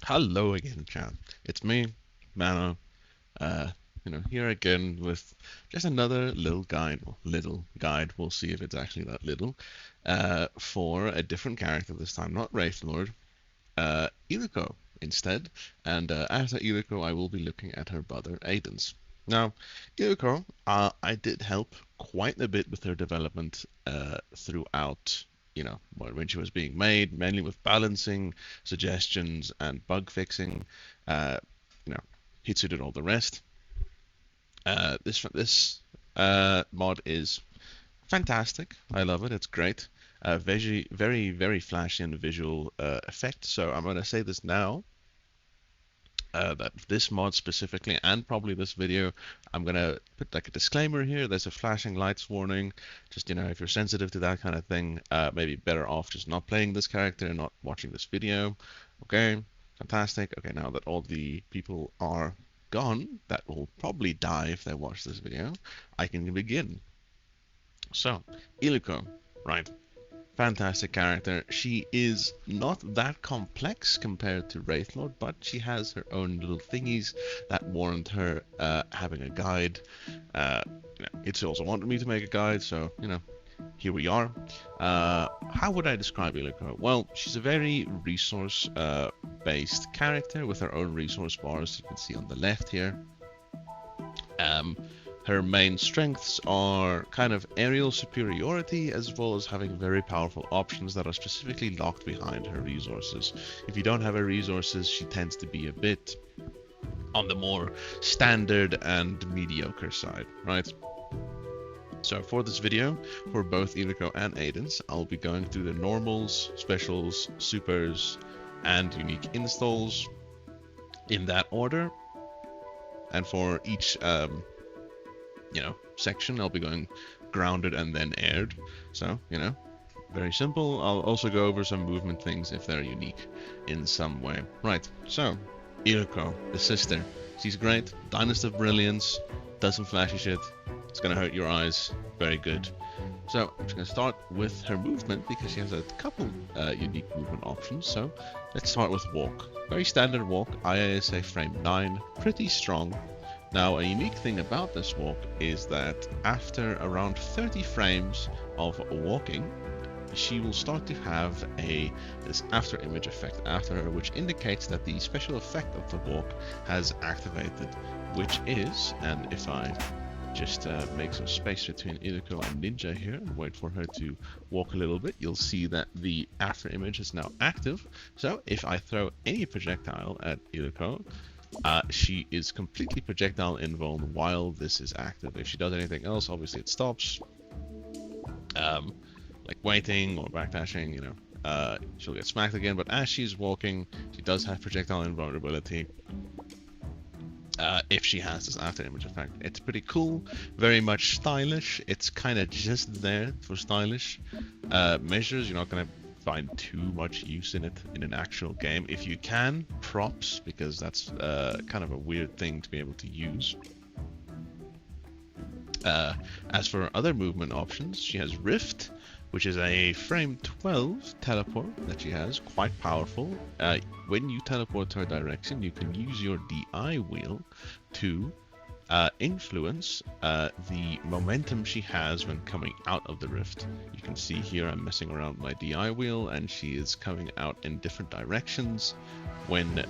Hello again, chat. It's me, Mano. Uh, here again with just another little guide. Well, little guide. We'll see if it's actually that little. For a different character this time, not Wraithlord. Illuko instead. And after Illuko, I will be looking at her brother Aiden's. Now, Illuko, I did help quite a bit with her development throughout when she was being made, mainly with balancing, suggestions, and bug fixing. Uh, you know, Hitsuu did all the rest. This mod is fantastic. I love it. It's great. Very, very, very flashy and visual effect. So I'm going to say this now. That this mod specifically, and probably this video, I'm gonna put like a disclaimer here. There's a flashing lights warning. Just if you're sensitive to that kind of thing, maybe better off just not playing this character and not watching this video. Okay, fantastic. Okay, now that all the people are gone, that will probably die if they watch this video, I can begin. So, Illuko, right? Fantastic character. She is not that complex compared to Wraithlord, but she has her own little thingies that warrant her having a guide. It's also wanted me to make a guide, so here we are. How would I describe Illuko? Well, she's a very resource-based character with her own resource bars. You can see on the left here. Her main strengths are kind of aerial superiority, as well as having very powerful options that are specifically locked behind her resources. If you don't have her resources, she tends to be a bit on the more standard and mediocre side, right? So for this video, for both Illuko and Aiden's, I'll be going through the normals, specials, supers, and unique installs in that order. And for each section, I'll be going grounded and then aired. So, very simple. I'll also go over some movement things if they're unique in some way. Right, so, Illuko, the sister. She's great. Dynast of Brilliance. Does some flashy shit. It's gonna hurt your eyes. Very good. So, I'm just gonna start with her movement because she has a couple unique movement options. So, let's start with walk. Very standard walk. IASA frame 9. Pretty strong. Now, a unique thing about this walk is that after around 30 frames of walking, she will start to have this after image effect after her, which indicates that the special effect of the walk has activated, which is, and if I just make some space between Illuko and Ninja here and wait for her to walk a little bit, you'll see that the after image is now active. So if I throw any projectile at Illuko, she is completely projectile invuln while this is active. If she does anything else, obviously it stops. Like waiting or backdashing, she'll get smacked again. But as she's walking, she does have projectile invulnerability. If she has this after image effect, it's pretty cool. Very much stylish. It's kind of just there for stylish measures. You're not gonna find too much use in it in an actual game. If you can, props, because that's kind of a weird thing to be able to use. As for other movement options, she has Rift, which is a frame 12 teleport that she has, quite powerful. When you teleport to her direction, you can use your DI wheel to influence the momentum she has when coming out of the rift. You can see here I'm messing around with my DI wheel and she is coming out in different directions when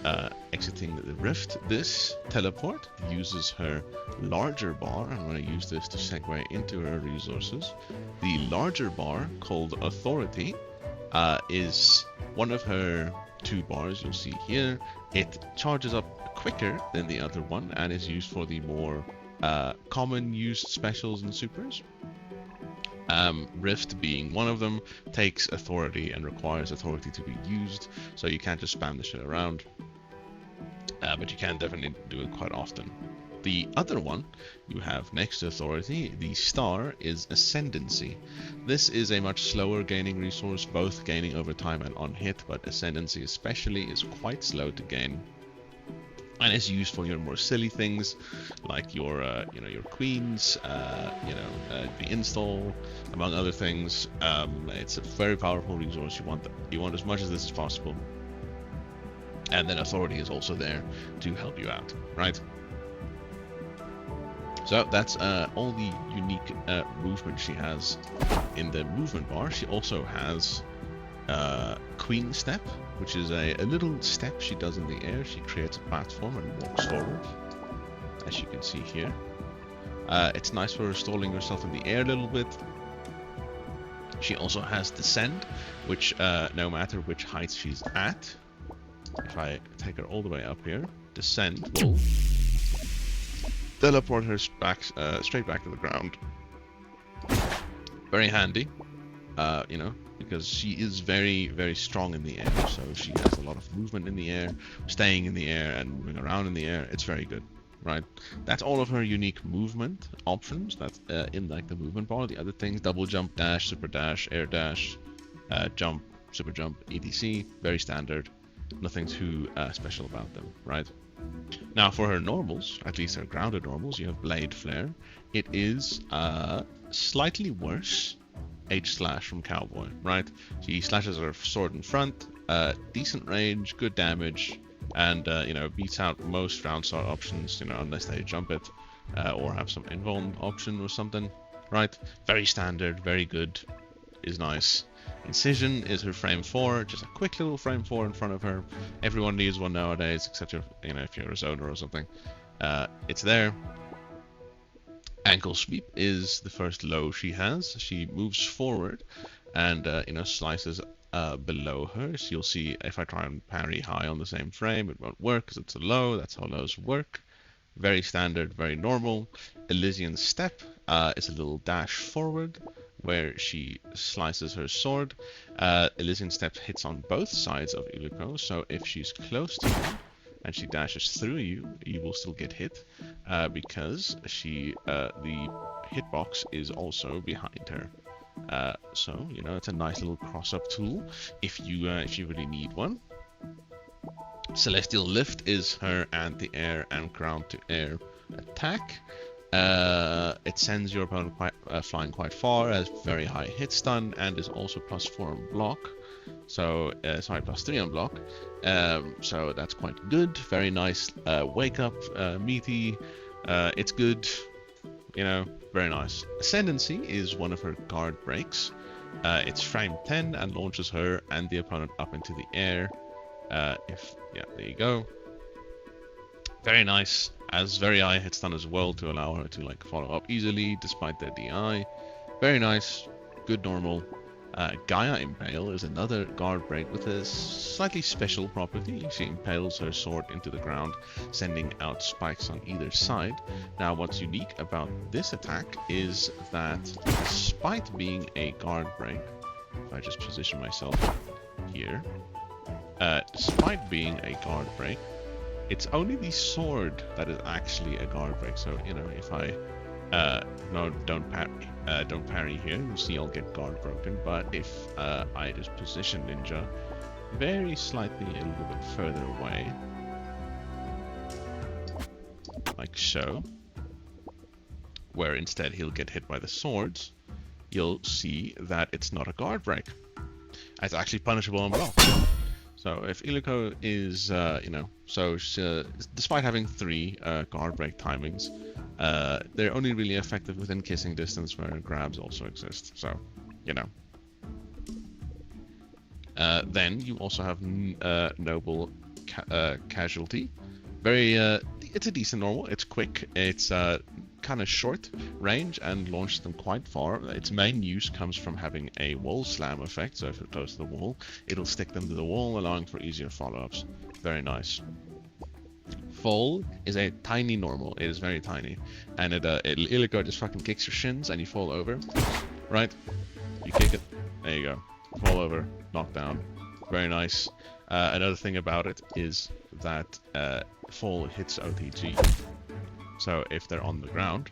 exiting the rift. This teleport uses her larger bar. I'm going to use this to segue into her resources. The larger bar, called Authority, is one of her 2 bars you'll see here. It charges up quicker than the other one and is used for the more common used specials and supers. Rift being one of them, takes authority and requires authority to be used, so you can't just spam this shit around, but you can definitely do it quite often. The other one you have next to authority, the star, is Ascendancy. This is a much slower gaining resource, both gaining over time and on hit, but Ascendancy especially is quite slow to gain. And it's used for your more silly things, like your queens, the install, among other things. It's a very powerful resource. You want as much of this as possible. And then Authority is also there to help you out, right? So that's all the unique movement she has in the movement bar. She also has Queen Step, which is a little step she does in the air. She creates a platform and walks forward, as you can see here. It's nice for stalling herself in the air a little bit. She also has Descend, which no matter which height she's at, if I take her all the way up here, Descend will teleport her back, straight back to the ground. Very handy, you know, because she is very, very strong in the air. So she has a lot of movement in the air, staying in the air and moving around in the air. It's very good, right? That's all of her unique movement options. That's in like the movement bar. The other things: double jump, dash, super dash, air dash, jump, super jump, etc. Very standard. Nothing too special about them, right? Now for her normals, at least her grounded normals, you have Blade Flare. It is slightly worse H-slash from Cowboy, right? She slashes her sword in front, decent range, good damage, and you know, beats out most round sword options, you know, unless they jump it or have some invuln option or something, right? Very standard, very good, is nice. Incision is her frame 4, just a quick little frame 4 in front of her. Everyone needs one nowadays, except if, you know, if you're a zoner or something. It's there. Ankle Sweep is the first low she has. She moves forward and you know, slices below her. So you'll see if I try and parry high on the same frame, it won't work because it's a low. That's how lows work. Very standard, very normal. Elysian Step is a little dash forward where she slices her sword. Elysian Step hits on both sides of Illuko, so if she's close to you and she dashes through you, you will still get hit because she the hitbox is also behind her. So you know, it's a nice little cross-up tool if you really need one. Celestial Lift is her anti-air and ground-to-air attack. It sends your opponent flying quite far, has very high hit stun, and is also +4 on block. So, sorry, +3 on block. So that's quite good. Very nice wake up, meaty. It's good, you know, very nice. Ascendancy is one of her guard breaks. It's frame 10 and launches her and the opponent up into the air. Yeah, there you go. Very nice. Has very high hit stun as well to allow her to like follow up easily despite their DI. Very nice. Good normal. Gaia Impale is another guard break with a slightly special property. She impales her sword into the ground, sending out spikes on either side. Now what's unique about this attack is that despite being a guard break, if I just position myself here, despite being a guard break, it's only the sword that is actually a guard break. So, you know, if I don't parry here, you see I'll get guard broken. But if I just position Ninja very slightly a little bit further away, like so, where instead he'll get hit by the swords, you'll see that it's not a guard break. It's actually punishable on block. So if Illuko is, you know, so despite having 3 guard break timings, they're only really effective within kissing distance where grabs also exist. So, you know. Then you also have Noble Casualty. Very, it's a decent normal. It's quick. It's kind of short range and launches them quite far. Its main use comes from having a wall slam effect. So if it goes to the wall, it'll stick them to the wall, allowing for easier follow-ups. Very nice. Fall is a tiny normal. It is very tiny, and Illuko just fucking kicks your shins and you fall over. Right? You kick it. There you go. Fall over. Knock down. Very nice. Another thing about it is that fall hits OTG. So if they're on the ground,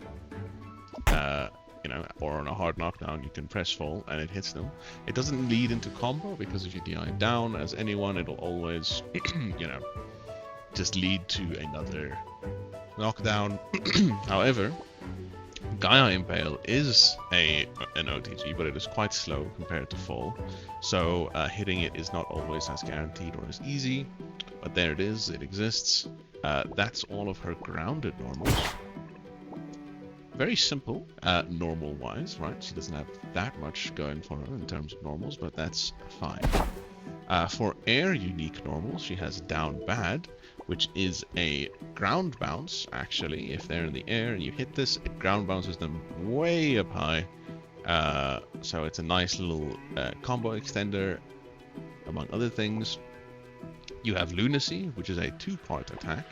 you know, or on a hard knockdown, you can press fall and it hits them. It doesn't lead into combo because if you DI down as anyone, it'll always, you know, just lead to another knockdown. However, Gaia Impale is an OTG, but it is quite slow compared to fall. So hitting it is not always as guaranteed or as easy. but there it is, it exists. That's all of her grounded normals. Very simple, normal-wise, right? She doesn't have that much going for her in terms of normals, but that's fine. For air unique normals, she has Down Bad, which is a ground bounce, actually. If they're in the air and you hit this, it ground bounces them way up high. So it's a nice little combo extender, among other things. You have Lunacy, which is a 2-part attack.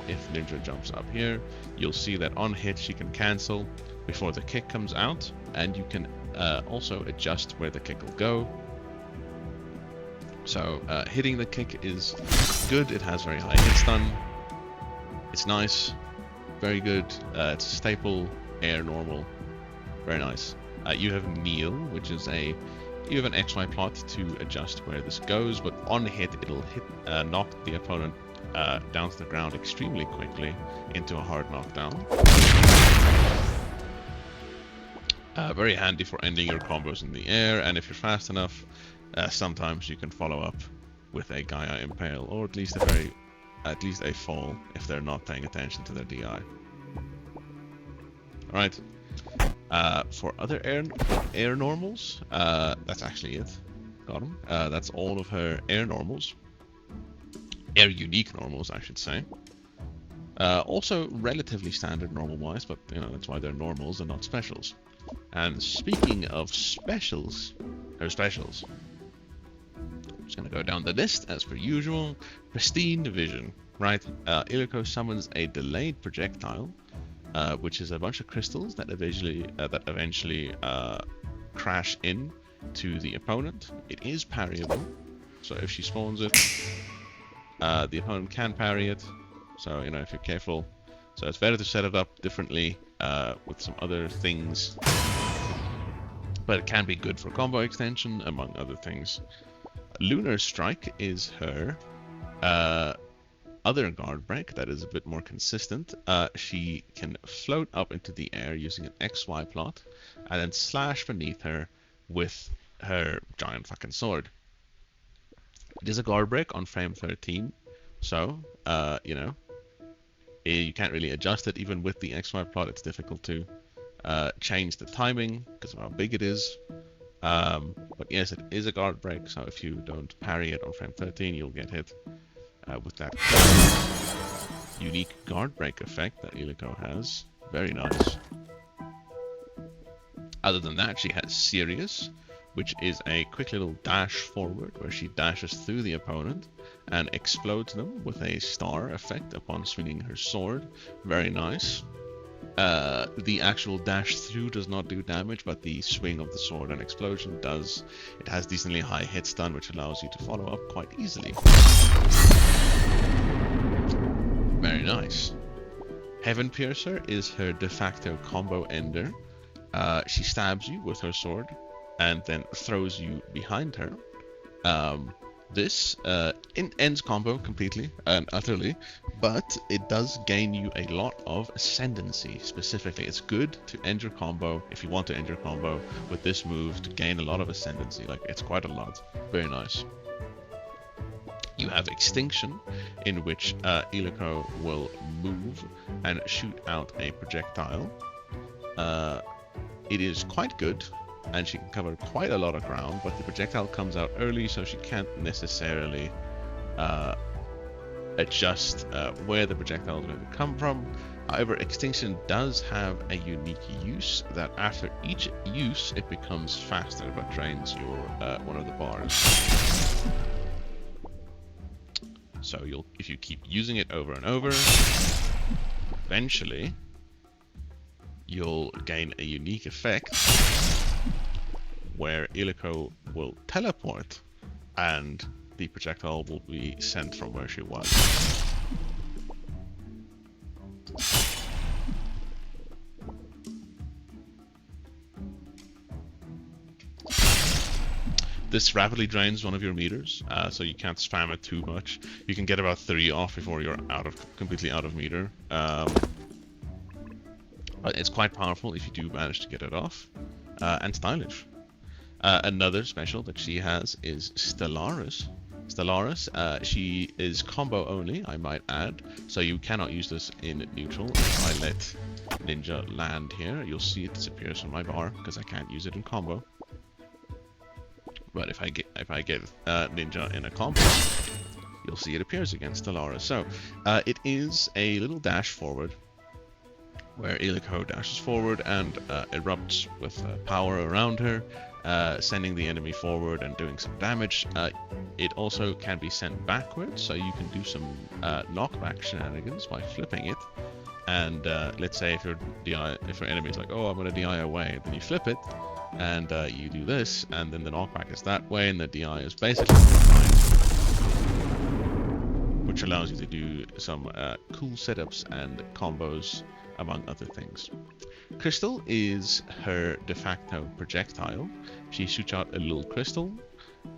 If Ninja jumps up here, you'll see that on hit she can cancel before the kick comes out, and you can also adjust where the kick will go. So hitting the kick is good. It has very high hit stun. It's nice, very good. It's a staple air normal, very nice. You have Kneel, which is you have an XY plot to adjust where this goes, but on hit it'll knock the opponent down to the ground extremely quickly into a hard knockdown. Very handy for ending your combos in the air, and if you're fast enough, sometimes you can follow up with a Gaia Impale, or at least a fall if they're not paying attention to their DI. Alright. For other air normals, that's actually it. Got them. That's all of her air normals. Air unique normals, I should say. Also relatively standard normal-wise, but you know that's why they're normals and not specials. And speaking of specials, her specials. Just gonna go down the list as per usual. Pristine Vision, right? Illuko summons a delayed projectile, which is a bunch of crystals that eventually crash in to the opponent. It is parryable, so if she spawns it, the opponent can parry it. So you know if you're careful. So it's better to set it up differently with some other things, but it can be good for combo extension among other things. Lunar Strike is her other guard break that is a bit more consistent. She can float up into the air using an XY plot and then slash beneath her with her giant fucking sword. It is a guard break on frame 13, so you know you can't really adjust it. Even with the XY plot, it's difficult to change the timing because of how big it is. But yes, it is a guard break, so if you don't parry it on frame 13, you'll get hit with that unique guard break effect that Illuko has. Very nice. Other than that, she has Sirius, which is a quick little dash forward where she dashes through the opponent and explodes them with a star effect upon swinging her sword. Very nice. The actual dash through does not do damage, but the swing of the sword and explosion does. It has decently high hit stun, which allows you to follow up quite easily. Very nice. Heaven Piercer is her de facto combo ender. She stabs you with her sword and then throws you behind her. This ends combo completely and utterly, but it does gain you a lot of ascendancy. Specifically, it's good to end your combo, if you want to end your combo with this move, to gain a lot of ascendancy. Like, it's quite a lot. Very nice. You have Extinction, in which Illuko will move and shoot out a projectile. It is quite good, and she can cover quite a lot of ground, but the projectile comes out early, so she can't necessarily adjust where the projectile is going to come from. However, Extinction does have a unique use that after each use it becomes faster, but drains your one of the bars. So if you keep using it over and over, eventually you'll gain a unique effect where Illuko will teleport and the projectile will be sent from where she was. This rapidly drains one of your meters, so you can't spam it too much. You can get about 3 off before you're completely out of meter. But it's quite powerful if you do manage to get it off, and stylish. Another special that she has is Stellaris, Stellaris, she is combo only, I might add, so you cannot use this in neutral. If I let Ninja land here, you'll see it disappears from my bar because I can't use it in combo. But if I get Ninja in a combo, you'll see it appears again, Stellaris. So it is a little dash forward, where Illuko dashes forward and erupts with power around her, sending the enemy forward and doing some damage. It also can be sent backwards, so you can do some knockback shenanigans by flipping it. And let's say if your enemy is like, oh, I'm going to DI away, then you flip it, and you do this, and then the knockback is that way, and the DI is basically behind, which allows you to do some cool setups and combos, among other things. Crystal is her de facto projectile. She shoots out a little crystal,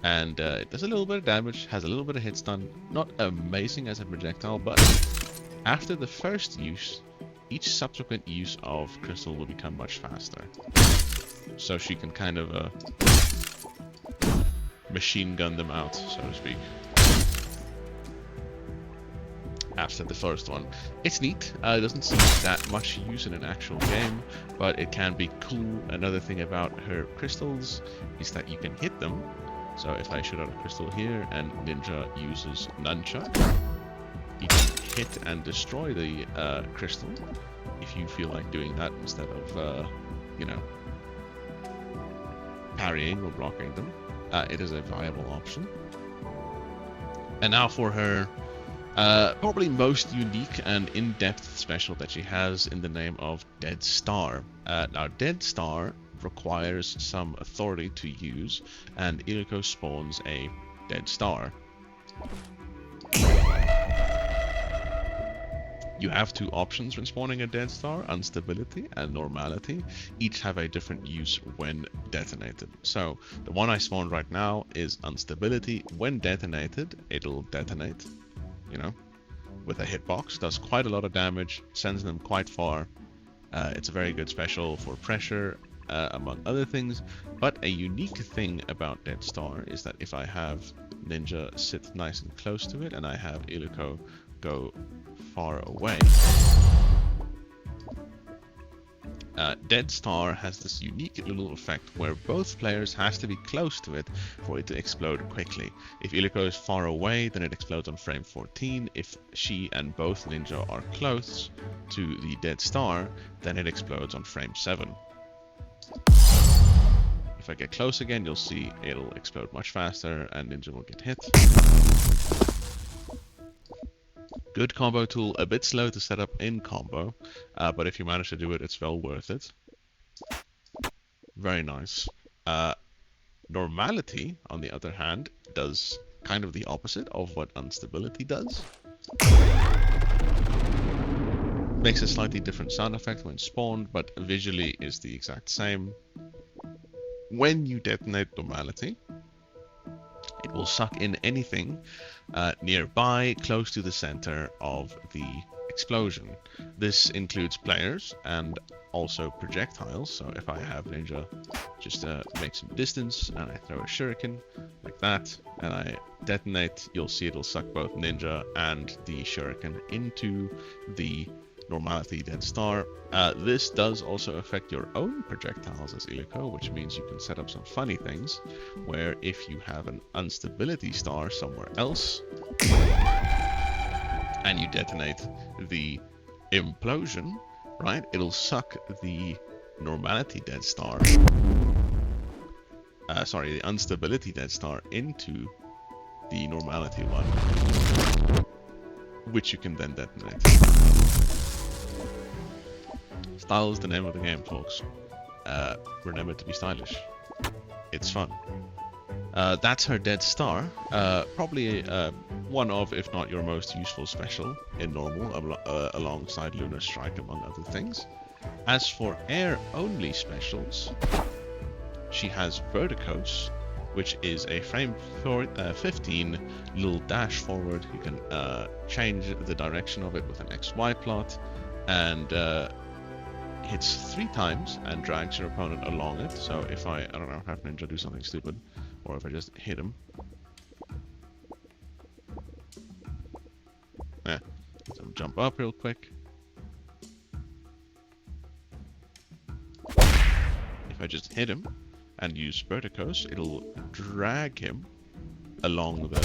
and it does a little bit of damage, has a little bit of hit stun. Not amazing as a projectile, but after the first use, each subsequent use of crystal will become much faster. So she can kind of machine gun them out, so to speak. After the first one. It's neat. It doesn't see that much use in an actual game, but it can be cool. Another thing about her crystals is that you can hit them. So if I shoot out a crystal here and Ninja uses Nunchuck, you can hit and destroy the crystal if you feel like doing that instead of, you know, parrying or blocking them. It is a viable option. And now for her probably most unique and in-depth special that she has, in the name of Dead Star. Now, Dead Star requires some authority to use, and Illuko spawns a Dead Star. You have two options when spawning a Dead Star, Unstability and Normality. Each have a different use when detonated. So, the one I spawned right now is Unstability. When detonated, it'll detonate, you know, with a hitbox, does quite a lot of damage, sends them quite far. It's a very good special for pressure, among other things. But a unique thing about Dead Star is that if I have Ninja sit nice and close to it, and I have Illuko go far away, Dead Star has this unique little effect where both players has to be close to it for it to explode quickly. If Illuko is far away, then it explodes on frame 14. If she and both Ninja are close to the Dead Star, then it explodes on frame 7. If I get close again, you'll see it'll explode much faster and Ninja will get hit. Good combo tool, a bit slow to set up in combo, but if you manage to do it, it's well worth it. Very nice. Normality, on the other hand, does kind of the opposite of what Unstability does. Makes a slightly different sound effect when spawned, but visually is the exact same. When you detonate Normality, it will suck in anything nearby, close to the center of the explosion. This includes players and also projectiles. So if I have Ninja just make some distance and I throw a shuriken like that and I detonate, you'll see it'll suck both Ninja and the shuriken into the Normality Dead Star. This does also affect your own projectiles as Illuko, which means you can set up some funny things, where if you have an Unstability star somewhere else, and you detonate the implosion, right, it'll suck the Normality Dead Star, sorry, the Unstability Dead Star into the Normality one, which you can then detonate. Style is the name of the game, folks. Remember to be stylish. It's fun. That's her Dead Star. Probably one of, if not your most useful special in normal, alongside Lunar Strike, among other things. As for air-only specials, she has Verticos, which is a frame 15 little dash forward. You can change the direction of it with an XY plot, and hits 3 times and drags your opponent along it. So if I don't know, have Ninja do something stupid, or if I just hit him, So jump up real quick. If I just hit him and use Verticos, it'll drag him along the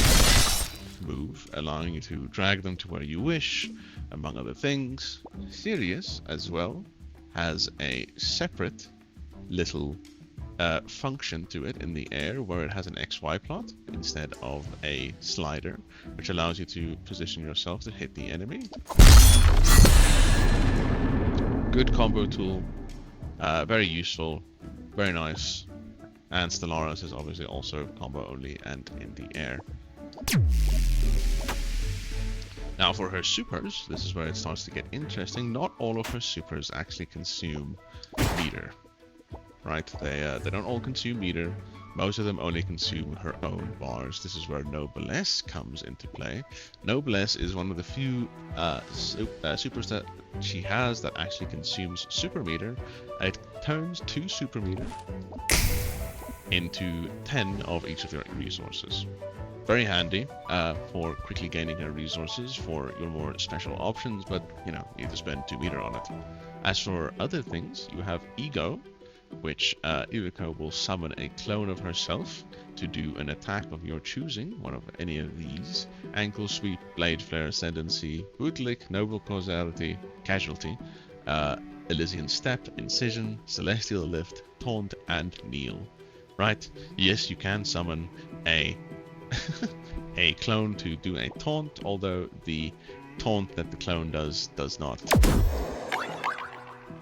move, allowing you to drag them to where you wish, among other things. Sirius, as well, has a separate little function to it in the air where it has an XY plot instead of a slider, which allows you to position yourself to hit the enemy. Good combo tool, very useful, very nice. And Stellaris is obviously also combo only and in the air. Now for her supers, this is where it starts to get interesting. Not all of her supers actually consume meter. Right, they don't all consume meter. Most of them only consume her own bars. This is where Noblesse comes into play. Noblesse is one of the few supers that she has that actually consumes super meter. It turns 2 super meter into 10 of each of your resources. Very handy for quickly gaining her resources for your more special options, but you know, you have to spend 2 meter on it. As for other things, you have Ego, which Illuko will summon a clone of herself to do an attack of your choosing, one of any of these. Ankle Sweep, Blade Flare, Ascendancy, Bootlick, Noble Causality, Casualty, Elysian Step, Incision, Celestial Lift, Taunt, and Kneel. Right? Yes, you can summon a a clone to do a taunt, although the taunt that the clone does not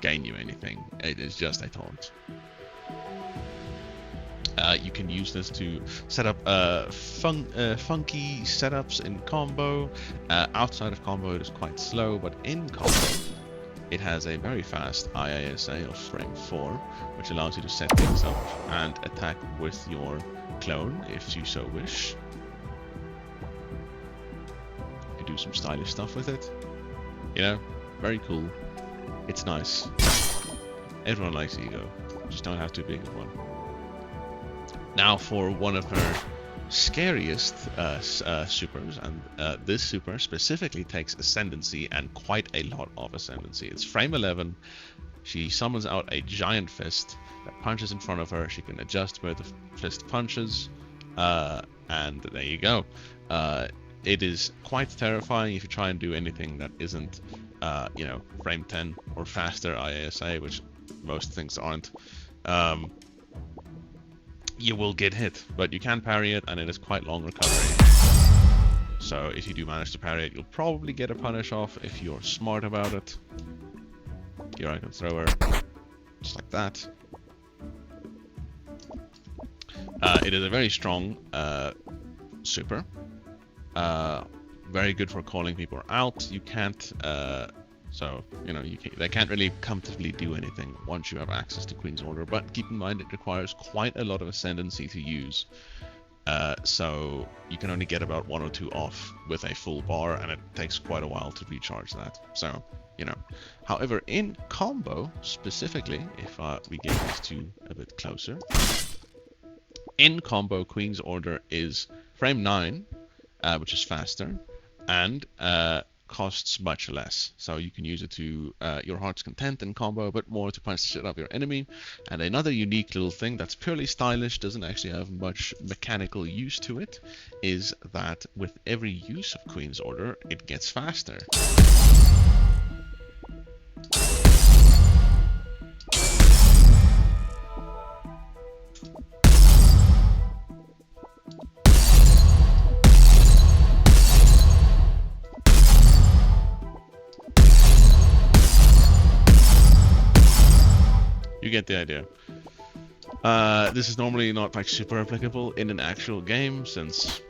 gain you anything. It is just a taunt. You can use this to set up funky setups in combo. Outside of combo it is quite slow, but in combo it has a very fast IASA of frame 4, which allows you to set things up and attack with your clone if you so wish. You can do some stylish stuff with it. You know, very cool. It's nice. Everyone likes Ego. Just don't have too big of one. Now for one of her scariest supers, and this super specifically takes Ascendancy and quite a lot of Ascendancy. It's frame 11. She summons out a giant fist that punches in front of her. She can adjust where the fist punches, and there you go. It is quite terrifying if you try and do anything that isn't, you know, frame 10 or faster IASA, which most things aren't. You will get hit, but you can parry it, and it is quite long recovery. So if you do manage to parry it, you'll probably get a punish off if you're smart about it. Here I can throw her, just like that. It is a very strong super. Very good for calling people out. You can't, so you know, they can't really comfortably do anything once you have access to Queen's Order. But keep in mind, it requires quite a lot of Ascendancy to use. So you can only get about 1 or 2 off with a full bar, and it takes quite a while to recharge that. So, you know. However, in combo specifically, if we get these two a bit closer, in combo, Queen's Order is frame 9, which is faster, and costs much less. So you can use it to your heart's content in combo, but more to punch the shit out of your enemy. And another unique little thing that's purely stylish, doesn't actually have much mechanical use to it, is that with every use of Queen's Order, it gets faster. You get the idea. This is normally not like super applicable in an actual game, since,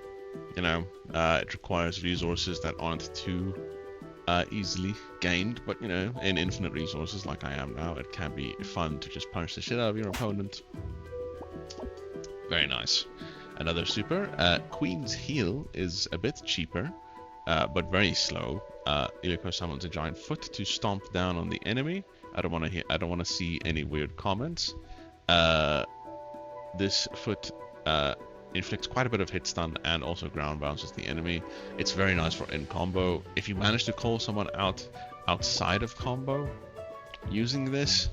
you know, it requires resources that aren't too easily gained. But you know, in infinite resources like I am now, it can be fun to just punch the shit out of your opponent. Very nice. Another super, Queen's Heal, is a bit cheaper, but very slow. Illuko summons a giant foot to stomp down on the enemy. I don't want to see any weird comments. This foot inflicts quite a bit of hit stun and also ground bounces the enemy. It's very nice for in combo. If you manage to call someone out outside of combo using this,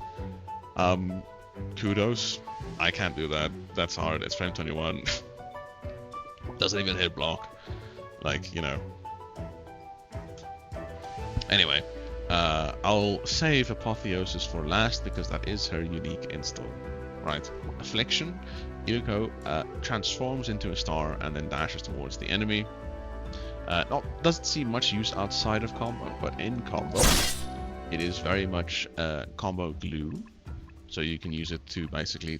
kudos. I can't do that. That's hard. It's frame 21. Doesn't even hit block. Like, you know. Anyway, I'll save Apotheosis for last because that is her unique install. Right. Affliction. Illuko transforms into a star and then dashes towards the enemy. Doesn't see much use outside of combo, but in combo, it is very much combo glue. So you can use it to basically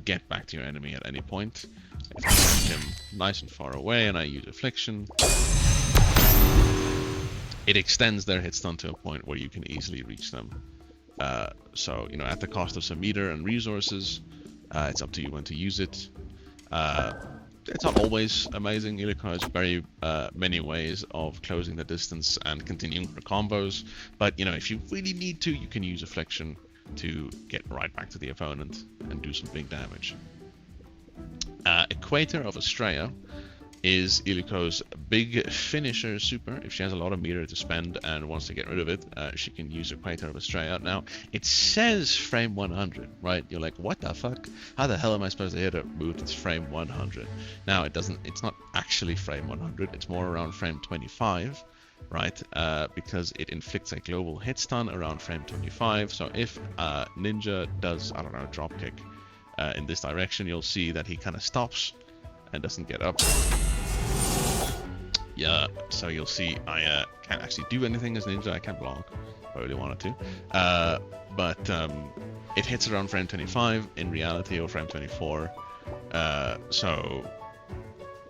get back to your enemy at any point. If I send him nice and far away and I use Affliction, it extends their hit stun to a point where you can easily reach them. So, you know, at the cost of some meter and resources, it's up to you when to use it. It's not always amazing. Illuko has very many ways of closing the distance and continuing for combos. But, you know, if you really need to, you can use Affliction to get right back to the opponent and do some big damage. Equator of Estrella is Illuko's big finisher super. If she has a lot of meter to spend and wants to get rid of it, she can use Equator of Estrella. Now, it says frame 100, right? You're like, what the fuck? How the hell am I supposed to hit a move that's frame 100? Now, it's not actually frame 100. It's more around frame 25, right? Because it inflicts a global hit stun around frame 25. So if Ninja does, I don't know, dropkick in this direction, you'll see that he kind of stops and doesn't get up. Yeah, so you'll see I can't actually do anything as Ninja. I can't block if I really wanted to. But it hits around frame 25 in reality, or frame 24. So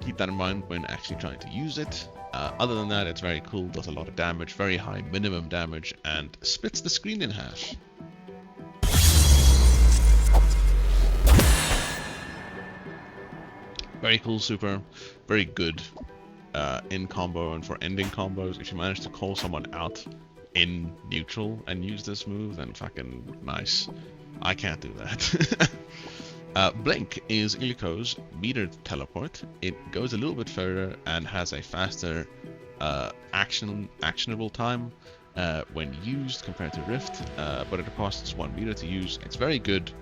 keep that in mind when actually trying to use it. Other than that, it's very cool, does a lot of damage, very high minimum damage, and splits the screen in half. Very cool super, very good in combo and for ending combos. If you manage to call someone out in neutral and use this move, then fucking nice. I can't do that. Blink is Illuko's metered teleport. It goes a little bit further and has a faster actionable time when used compared to Rift, but it costs 1 meter to use. It's very good,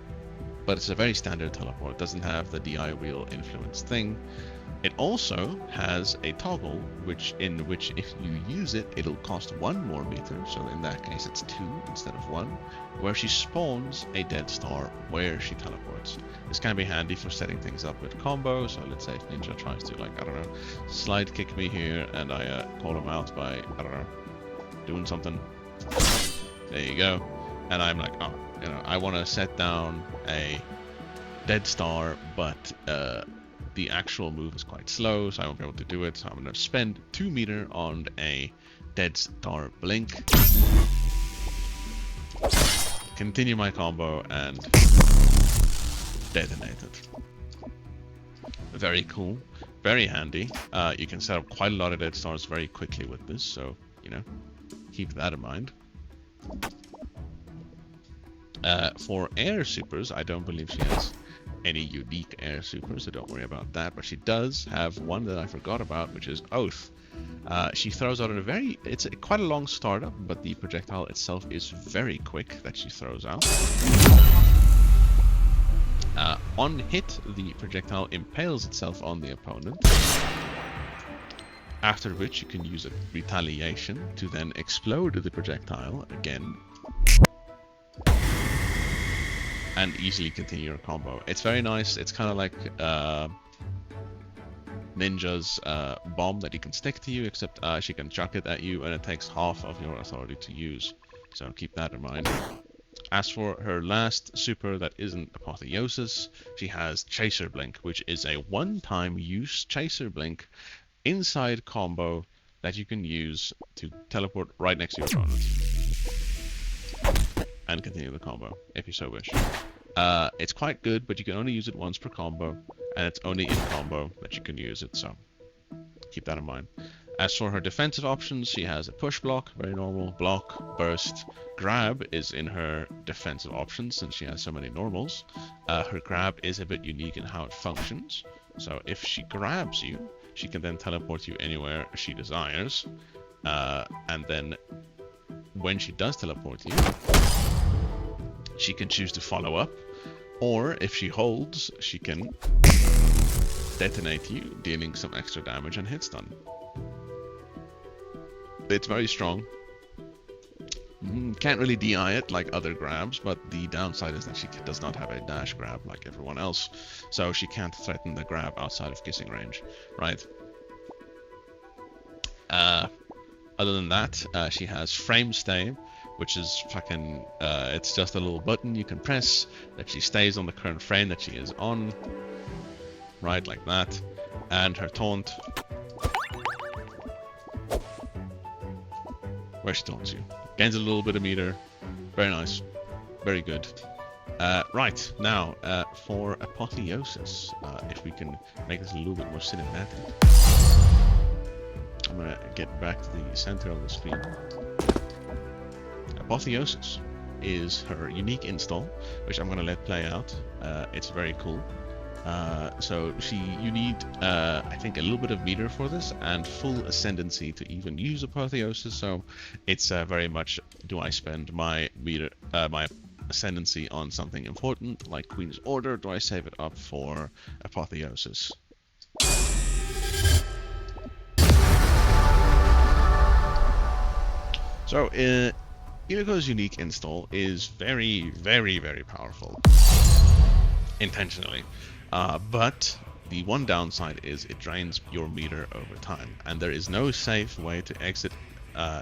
but it's a very standard teleport. It doesn't have the DI wheel influence thing. It also has a toggle, in which if you use it, it'll cost 1 more meter. So in that case, it's 2 instead of 1, where she spawns a dead star where she teleports. This can be handy for setting things up with combo. So let's say if Ninja tries to, like, I don't know, slide kick me here, and I call him out by, I don't know, doing something. There you go. And I'm like, oh, you know, I want to set down a dead star, but the actual move is quite slow, so I won't be able to do it. So I'm going to spend 2 meter on a dead star blink, continue my combo, and detonate it. Very cool, very handy. You can set up quite a lot of dead stars very quickly with this, so, you know, keep that in mind. For air supers, I don't believe she has any unique air supers, so don't worry about that. But she does have one that I forgot about, which is Oath. She throws out it's quite a long startup, but the projectile itself is very quick that she throws out. On hit, the projectile impales itself on the opponent, after which you can use a retaliation to then explode the projectile again and easily continue your combo. It's very nice. It's kind of like Ninja's bomb that he can stick to you, except she can chuck it at you and it takes half of your authority to use. So keep that in mind. As for her last super that isn't Apotheosis, she has Chaser Blink, which is a one-time use Chaser Blink inside combo that you can use to teleport right next to your opponent and continue the combo if you so wish. It's quite good, but you can only use it once per combo, and it's only in combo that you can use it, so keep that in mind. As for her defensive options, she has a push block, very normal, block, burst, grab is in her defensive options since she has so many normals. Her grab is a bit unique in how it functions. So if she grabs you, she can then teleport you anywhere she desires. And then when she does teleport you, she can choose to follow up. Or if she holds, she can detonate you, dealing some extra damage and hit stun. It's very strong. Can't really DI it like other grabs, but the downside is that she does not have a dash grab like everyone else, so she can't threaten the grab outside of kissing range, right? Other than that, she has frame stay, which is fucking, it's just a little button you can press that she stays on the current frame that she is on, right, like that. And her taunt, where she taunts you. Gains a little bit of meter. Very nice. Very good. Right, now, for Apotheosis, if we can make this a little bit more cinematic. I'm gonna get back to the center of the screen. Apotheosis is her unique install, which I'm gonna let play out. It's very cool. So you need, I think, a little bit of meter for this and full ascendancy to even use Apotheosis. So it's very much, do I spend my meter, my ascendancy on something important like Queen's Order? Or do I save it up for Apotheosis? So Illuko's unique install is very, very, very powerful, intentionally. But the one downside is it drains your meter over time, and there is no safe way to exit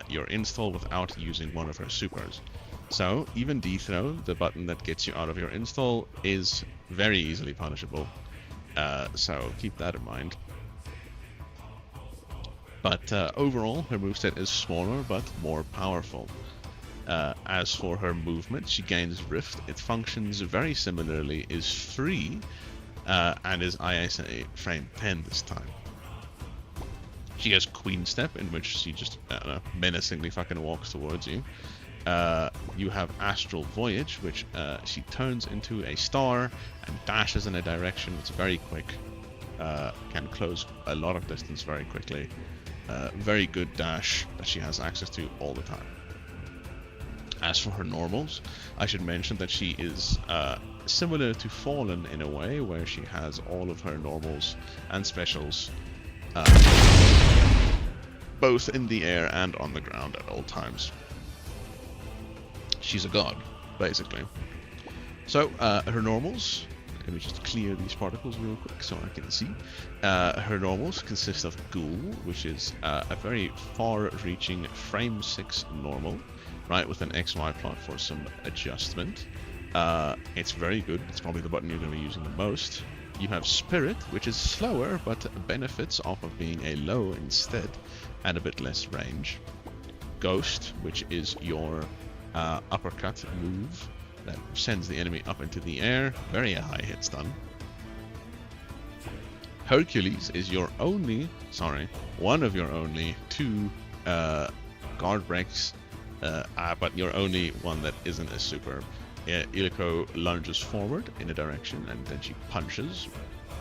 your install without using one of her supers. So even dethrow, the button that gets you out of your install, is very easily punishable. So keep that in mind. But overall, her moveset is smaller but more powerful. As for her movement, she gains Rift. It functions very similarly, is free, and is ISA frame 10 this time. She has Queen Step, in which she just menacingly fucking walks towards you. You have Astral Voyage, which she turns into a star and dashes in a direction. It's very quick, can close a lot of distance very quickly. Very good dash that she has access to all the time. As for her normals, I should mention that she is similar to Fallen in a way, where she has all of her normals and specials both in the air and on the ground at all times. She's a god, basically. So her normals, let me just clear these particles real quick so I can see. Her normals consist of Ghoul, which is a very far-reaching frame 6 normal, right, with an XY plot for some adjustment. It's very good. It's probably the button you're going to be using the most. You have Spirit, which is slower but benefits off of being a low instead and a bit less range. Ghost, which is your uppercut move that sends the enemy up into the air, very high hit stun. Hercules is your only, one of your only two guard breaks, but your only one that isn't a super. Illuko lunges forward in a direction and then she punches,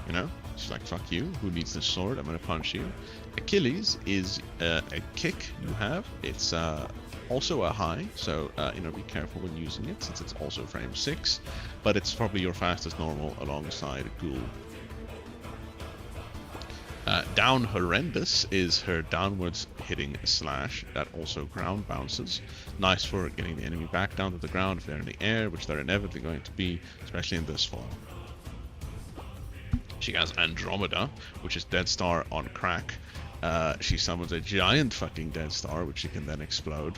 you know, she's like, fuck you, who needs this sword, I'm gonna punch you. Achilles is a kick you have, it's also a high, so you know, be careful when using it since it's also frame 6, but it's probably your fastest normal alongside Ghoul. Down Horrendous is her downwards hitting slash that also ground bounces. Nice for getting the enemy back down to the ground if they're in the air, which they're inevitably going to be, especially in this form. She has Andromeda, which is Dead Star on crack. She summons a giant fucking Dead Star, which she can then explode.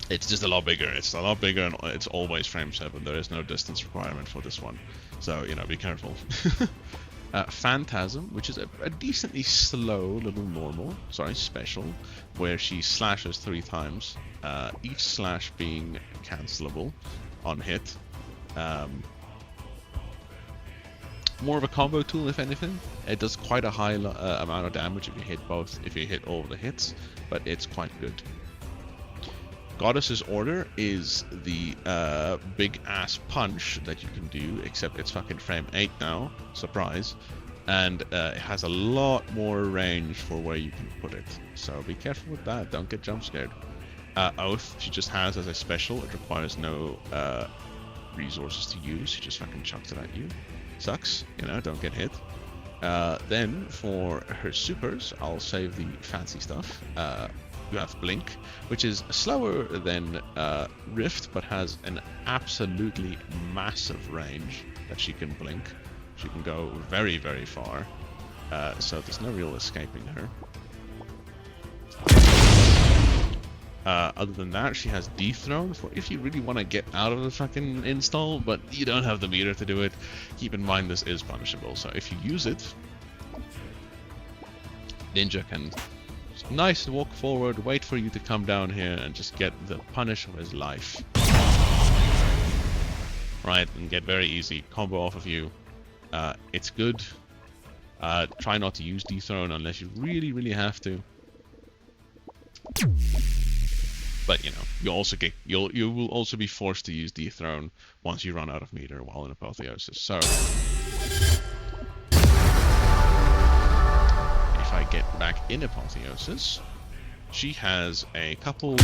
It's just a lot bigger. It's a lot bigger and it's always frame 7. There is no distance requirement for this one. So, you know, be careful. Phantasm, which is a decently slow little normal, special, where she slashes 3 times, each slash being cancelable on hit. more of a combo tool, if anything. It does quite a high amount of damage if you hit all of the hits, but it's quite good. Goddess's Order is the big ass punch that you can do, except it's fucking frame 8 now, surprise, and it has a lot more range for where you can put it, so be careful with that, don't get jump scared. Oath, she just has as a special, it requires no resources to use, she just fucking chucks it at you. Sucks, you know, don't get hit. Then for her supers, I'll save the fancy stuff. You have Blink, which is slower than Rift, but has an absolutely massive range that she can blink. She can go very, very far, so there's no real escaping her. Other than that, she has Dethrone for if you really want to get out of the fucking install, but you don't have the meter to do it. Keep in mind this is punishable, so if you use it, Ninja can nice walk forward, wait for you to come down here and just get the punish of his life. Right, and get very easy combo off of you. It's good. Try not to use Dethrone unless you really, really have to. But you know, you will also be forced to use Dethrone once you run out of meter while in Apotheosis. So if I get back in Apotheosis, she has a couple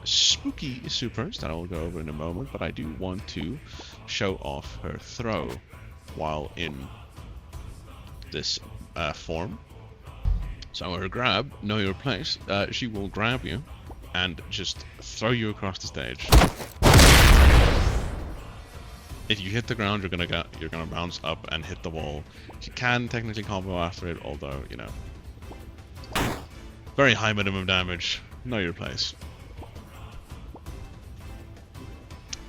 spooky supers that I'll go over in a moment, but I do want to show off her throw while in this form. So her grab, know your place, she will grab you and just throw you across the stage. If you hit the ground, you're gonna bounce up and hit the wall. You can technically combo after it, although, you know, very high minimum damage. Know your place.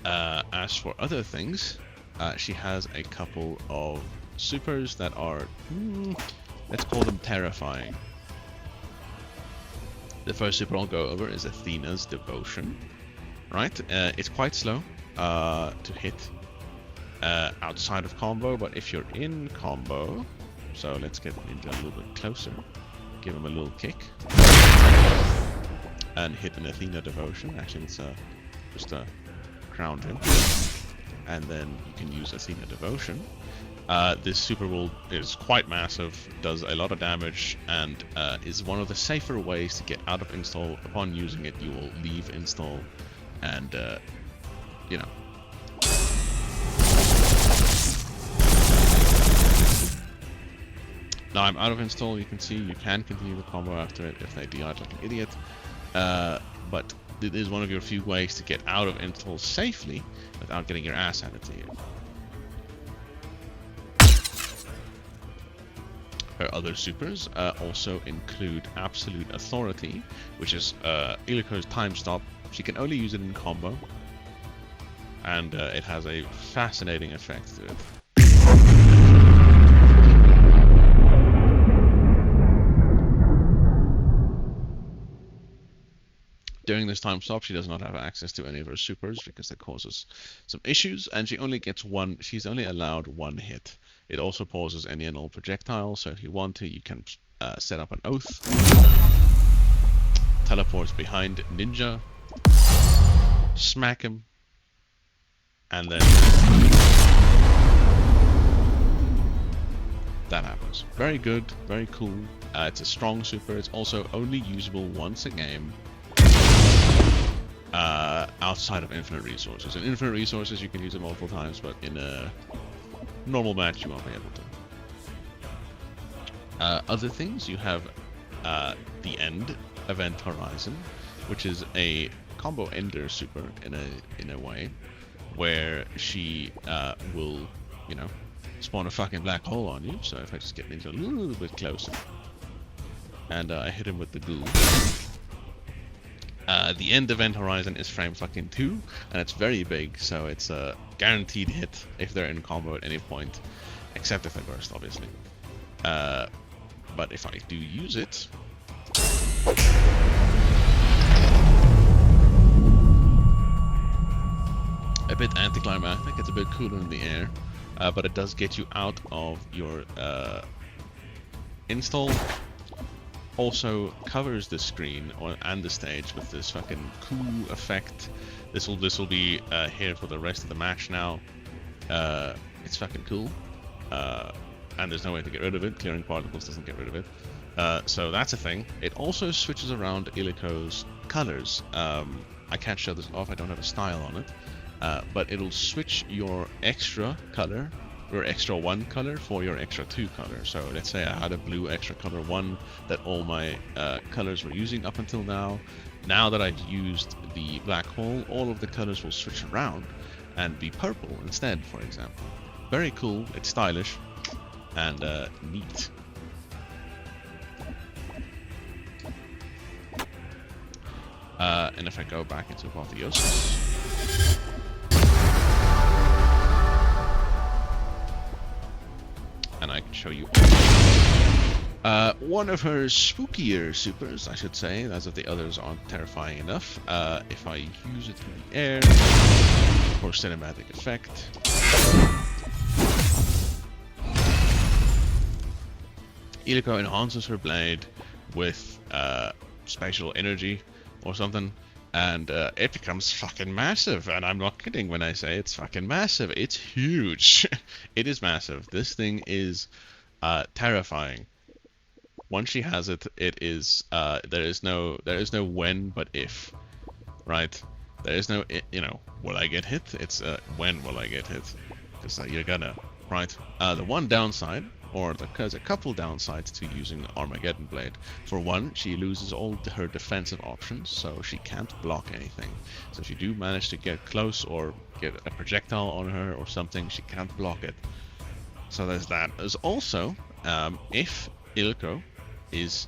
As for other things, she has a couple of supers that are, let's call them terrifying. The first super I'll go over is Athena's Devotion. Right, it's quite slow to hit outside of combo, but if you're in combo, so let's get Ninja a little bit closer, give him a little kick, and hit an Athena Devotion. Actually, it's just ground him, and then you can use Athena Devotion. This super is quite massive, does a lot of damage, and is one of the safer ways to get out of install. Upon using it, you will leave install, and you know. Now I'm out of install, you can see you can continue the combo after it if they DI like an idiot, but it is one of your few ways to get out of install safely without getting your ass handed to you. Her other supers also include Absolute Authority, which is Illuko's time stop. She can only use it in combo, and it has a fascinating effect to it. During this time stop, she does not have access to any of her supers because that causes some issues, and she only gets one. She's only allowed one hit. It also pauses any and all projectiles, so if you want to, you can set up an Oath, teleports behind Ninja, smack him, and then that happens. Very good, very cool. It's a strong super. It's also only usable once a game. Outside of infinite resources. In infinite resources you can use it multiple times, but in a normal match you won't be able to. Other things, you have the End Event Horizon, which is a combo ender super in a way, where she will, you know, spawn a fucking black hole on you. So if I just get Ninja a little bit closer, and I hit him with the goo. The End Event Horizon is frame fucking 2, and it's very big, so it's a guaranteed hit if they're in combo at any point, except if they burst, obviously. But if I do use it, a bit anticlimactic, it's a bit cooler in the air. but it does get you out of your install. Also covers the screen and the stage with this fucking cool effect. This will be here for the rest of the match now. It's fucking cool, and there's no way to get rid of it. Clearing particles doesn't get rid of it. So that's a thing. It also switches around Illuko's colors. I can't show this off, I don't have a style on it, but it'll switch your extra color, or extra 1 color, for your extra 2 color. So let's say I had a blue extra color 1 that all my colors were using up until now. Now that I've used the black hole, all of the colors will switch around and be purple instead, for example. Very cool, it's stylish, and neat. And if I go back into Apotheosis, and I can show you one of her spookier supers, I should say, as if the others aren't terrifying enough. If I use it in the air for cinematic effect, Illuko enhances her blade with spatial energy or something, and it becomes fucking massive. And I'm not kidding when I say it's fucking massive. It's huge. It is massive. This thing is terrifying. Once she has it, it is there is no when but if, right? There is no will I get hit? It's when will I get hit? Because you're gonna, right? The one downside, or there's a couple downsides to using the Armageddon Blade. For one, she loses all her defensive options, so she can't block anything. So if you do manage to get close or get a projectile on her or something, she can't block it. So there's that. There's also, if Illuko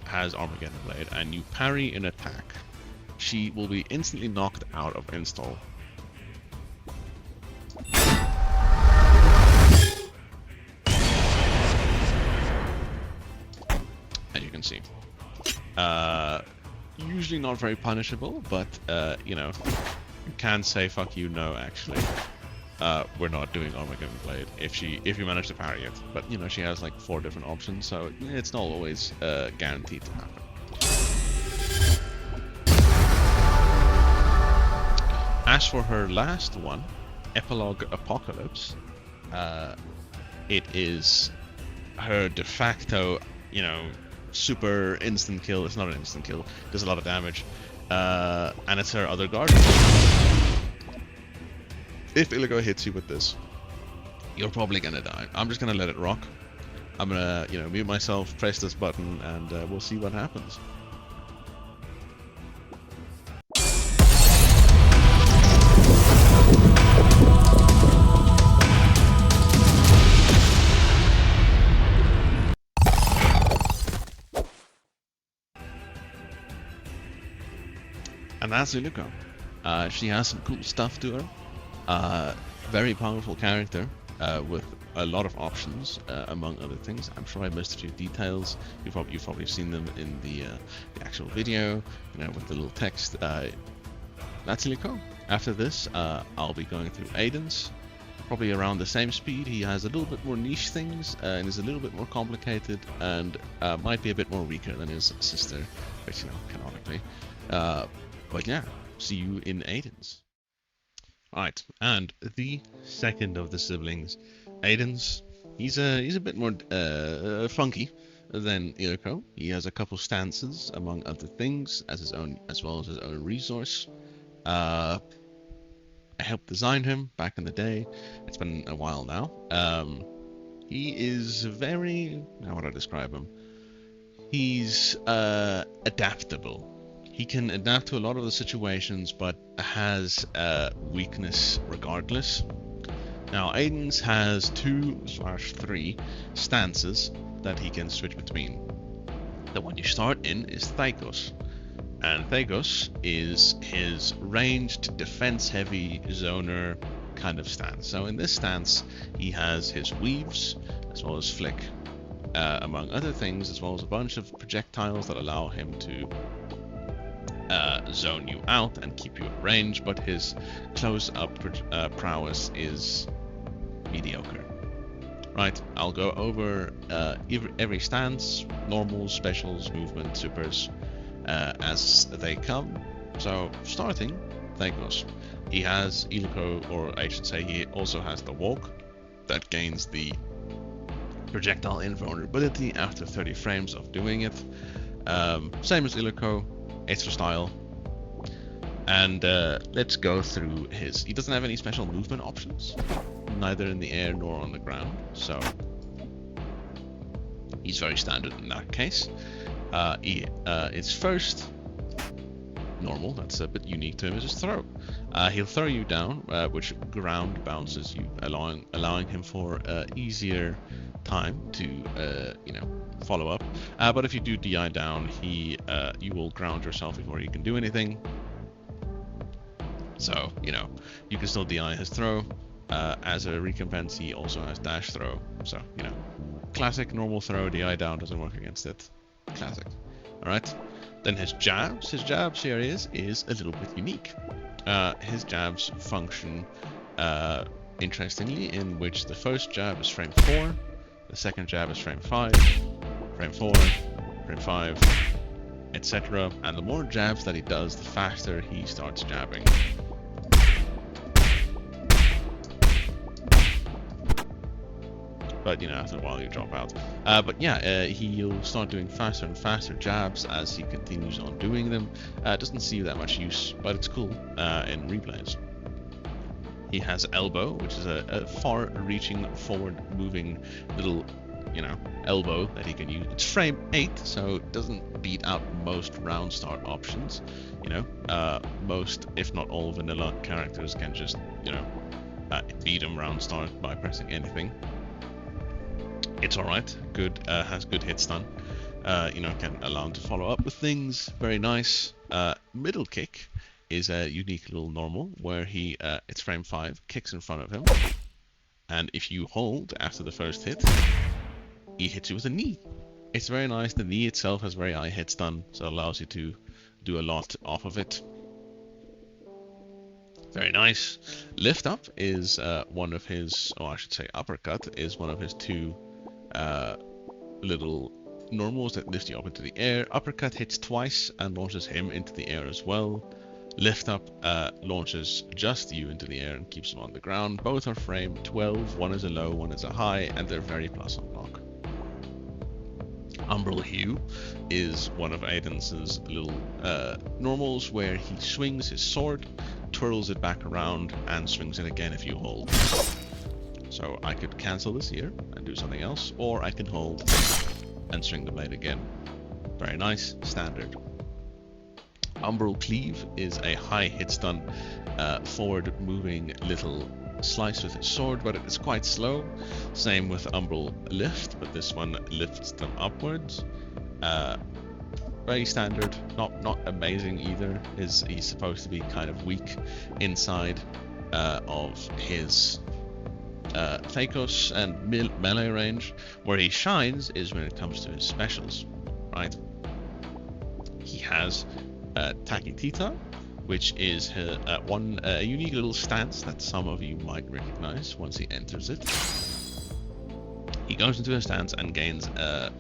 has Armageddon Blade and you parry an attack, she will be instantly knocked out of install. As you can see. Usually not very punishable, but you can say fuck you, no, actually. We're not doing Armageddon Blade if you manage to parry it. But she has like 4 different options, so it's not always guaranteed to happen. As for her last one, Epilog Apocalypse, it is her de facto, super instant kill. It's not an instant kill, it does a lot of damage, and it's her other guard. If Illuko hits you with this, you're probably gonna die. I'm just gonna let it rock. I'm gonna, mute myself, press this button, and we'll see what happens. And that's Illuko. She has some cool stuff to her. Very powerful character with a lot of options, among other things. I'm sure I missed a few details. You've probably seen them in the actual video, with the little text. That's Illuko. After this, I'll be going through Aiden's, probably around the same speed. He has a little bit more niche things and is a little bit more complicated and might be a bit more weaker than his sister, which canonically. But yeah, see you in Aiden's. Alright, and the second of the siblings, Aiden's, he's a bit more funky than Illuko. He has a couple stances, among other things, as well as his own resource. I helped design him back in the day. It's been a while now. He is very, how would I describe him? He's adaptable. He can adapt to a lot of the situations, but has weakness regardless. Now, Aiden's has 2/3 stances that he can switch between. The one you start in is Thagos, and Thagos is his ranged, defense-heavy zoner kind of stance. So in this stance, he has his weaves as well as flick, among other things, as well as a bunch of projectiles that allow him to zone you out and keep you at range, but his close-up prowess is mediocre. Right, I'll go over every stance, normals, specials, movement, supers, as they come. So, starting, Thagos. He has Illuko, or I should say he also has the walk, that gains the projectile invulnerability after 30 frames of doing it. Same as Illuko, it's for style. And let's go through his... He doesn't have any special movement options, neither in the air nor on the ground, so he's very standard in that case. It's first normal, that's a bit unique to him, is his throw. He'll throw you down, which ground bounces you, allowing him for easier time to follow up. But if you do DI down, you will ground yourself before you can do anything. So, you can still DI his throw. As a recompense, he also has dash throw. So, classic normal throw, DI down doesn't work against it. Classic. Alright. Then his jabs. His jabs here is a little bit unique. His jabs function, interestingly, in which the first jab is frame 4, the second jab is frame 5, frame 4, frame 5, etc. And the more jabs that he does, the faster he starts jabbing. But after a while you drop out. But yeah, he'll start doing faster and faster jabs as he continues on doing them. Doesn't see that much use, but it's cool in replays. He has elbow, which is a far-reaching, forward-moving little, elbow that he can use. It's frame 8, so it doesn't beat out most round start options. Most, if not all, vanilla characters can just, beat him round start by pressing anything. It's alright, good, has good hit stun, can allow him to follow up with things, very nice. Middle kick is a unique little normal, where it's frame 5, kicks in front of him, and if you hold after the first hit, he hits you with a knee. It's very nice, the knee itself has very high hit stun, so it allows you to do a lot off of it. Very nice. Lift up is one of his, uppercut is one of his 2 little normals that lift you up into the air. Uppercut hits twice and launches him into the air as well. Lift up launches just you into the air and keeps him on the ground. Both are frame 12, one is a low, one is a high, and they're very plus on block. Umbral Hue is one of Aiden's little normals where he swings his sword, twirls it back around, and swings it again if you hold. So I could cancel this here and do something else, or I can hold and swing the blade again. Very nice, standard. Umbral Cleave is a high hit stun, forward moving little slice with his sword, but it is quite slow. Same with Umbral Lift, but this one lifts them upwards. Very standard, not amazing either. He's supposed to be kind of weak inside of his Thagos and melee range. Where he shines is when it comes to his specials, right? He has Takitita, which is a unique little stance that some of you might recognize once he enters it. He goes into a stance and gains a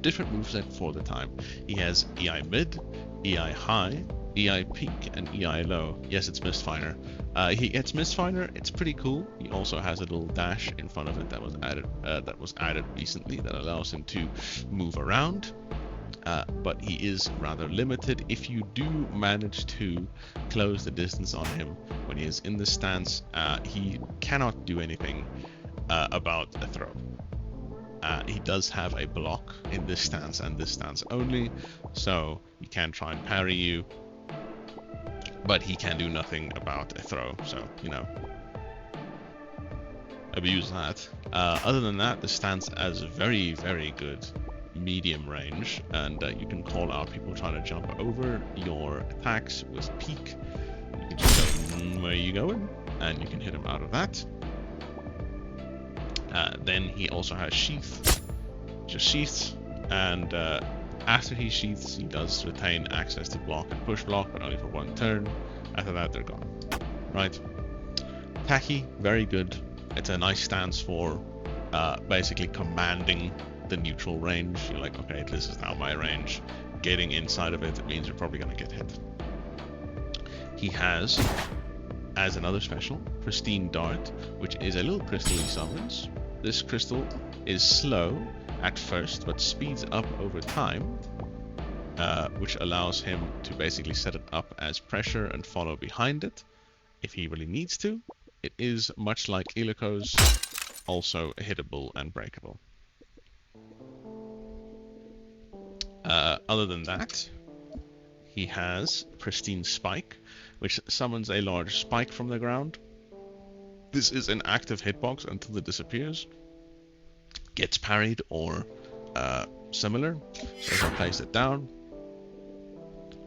different moveset for the time. He has EI mid, EI high, EI peak, and EI low. Yes, it's Mistfinder. He gets Mistfinder. It's pretty cool. He also has a little dash in front of it that was added recently that allows him to move around. But he is rather limited. If you do manage to close the distance on him when he is in the stance, he cannot do anything about a throw. He does have a block in this stance and this stance only, so he can try and parry you, but he can do nothing about a throw, so, abuse that. Other than that, the stance has very, very good medium range, and you can call out people trying to jump over your attacks with peak. You can just go, where are you going? And you can hit him out of that. Then he also has Sheath, just sheaths, and after he sheaths, he does retain access to block and push block, but only for one turn. After that, they're gone. Right. Tacky, very good. It's a nice stance for basically commanding the neutral range. You're like, okay, this is now my range. Getting inside of it, it means you're probably going to get hit. He has, as another special, Pristine Dart, which is a little crystal he summons. This crystal is slow at first, but speeds up over time, which allows him to basically set it up as pressure and follow behind it if he really needs to. It is, much like Illuko's, also hittable and breakable. Other than that, he has Pristine Spike, which summons a large spike from the ground. This is an active hitbox until it disappears, gets parried, or similar. So if I place it down,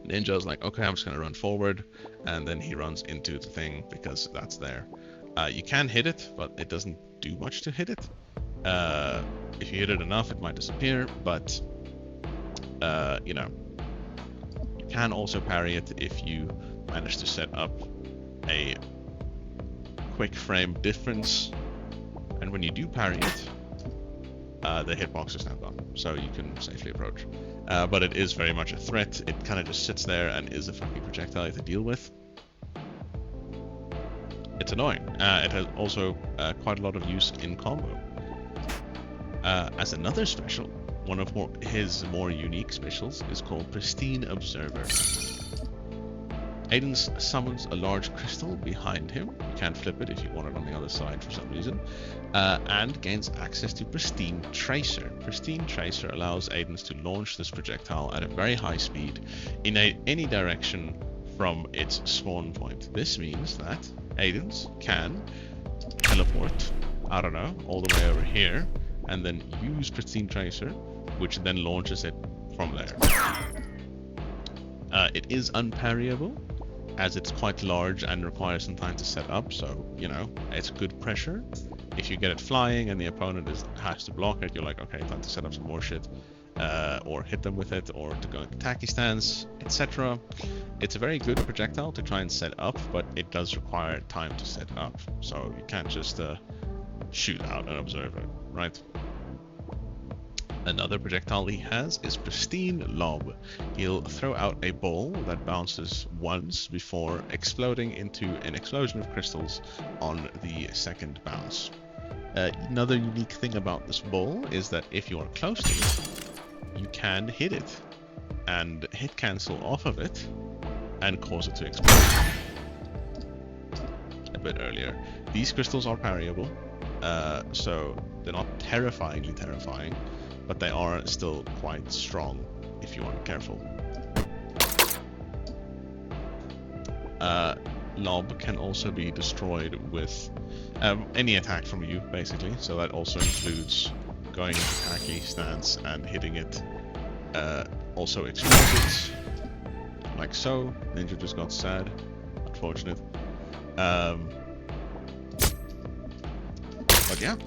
Ninja's like, okay, I'm just going to run forward, and then he runs into the thing because that's there. You can hit it, but it doesn't do much to hit it. If you hit it enough, it might disappear, but you know, you can also parry it if you manage to set up a quick frame difference, and when you do parry it, the hitbox is now gone, so you can safely approach. But it is very much a threat. It kind of just sits there and is a fucking projectile to deal with. It's annoying. It has also quite a lot of use in combo. As another special, one of his more unique specials is called Pristine Observer. Aiden summons a large crystal behind him. You can flip it if you want it on the other side for some reason. And gains access to Pristine Tracer. Pristine Tracer allows Aiden to launch this projectile at a very high speed in any direction from its spawn point. This means that Aiden can teleport, I don't know, all the way over here, and then use Pristine Tracer, which then launches it from there. It is unparryable, as it's quite large and requires some time to set up, so, you know, it's good pressure. If you get it flying and the opponent has to block it, you're like, okay, time to set up some more shit, or hit them with it, or to go into tacky stance, etc. It's a very good projectile to try and set up, but it does require time to set up, so you can't just shoot out an observer, right? Another projectile he has is Pristine Lob. He'll throw out a ball that bounces once before exploding into an explosion of crystals on the second bounce. Another unique thing about this ball is that if you are close to it, you can hit it and hit cancel off of it and cause it to explode. A bit earlier. These crystals are parryable, so they're not terrifyingly terrifying, but they are still quite strong if you aren't careful. Lob can also be destroyed with any attack from you, basically, so that also includes going into tacky stance and hitting it. Also explodes, like so. Ninja just got sad, unfortunate. But yeah,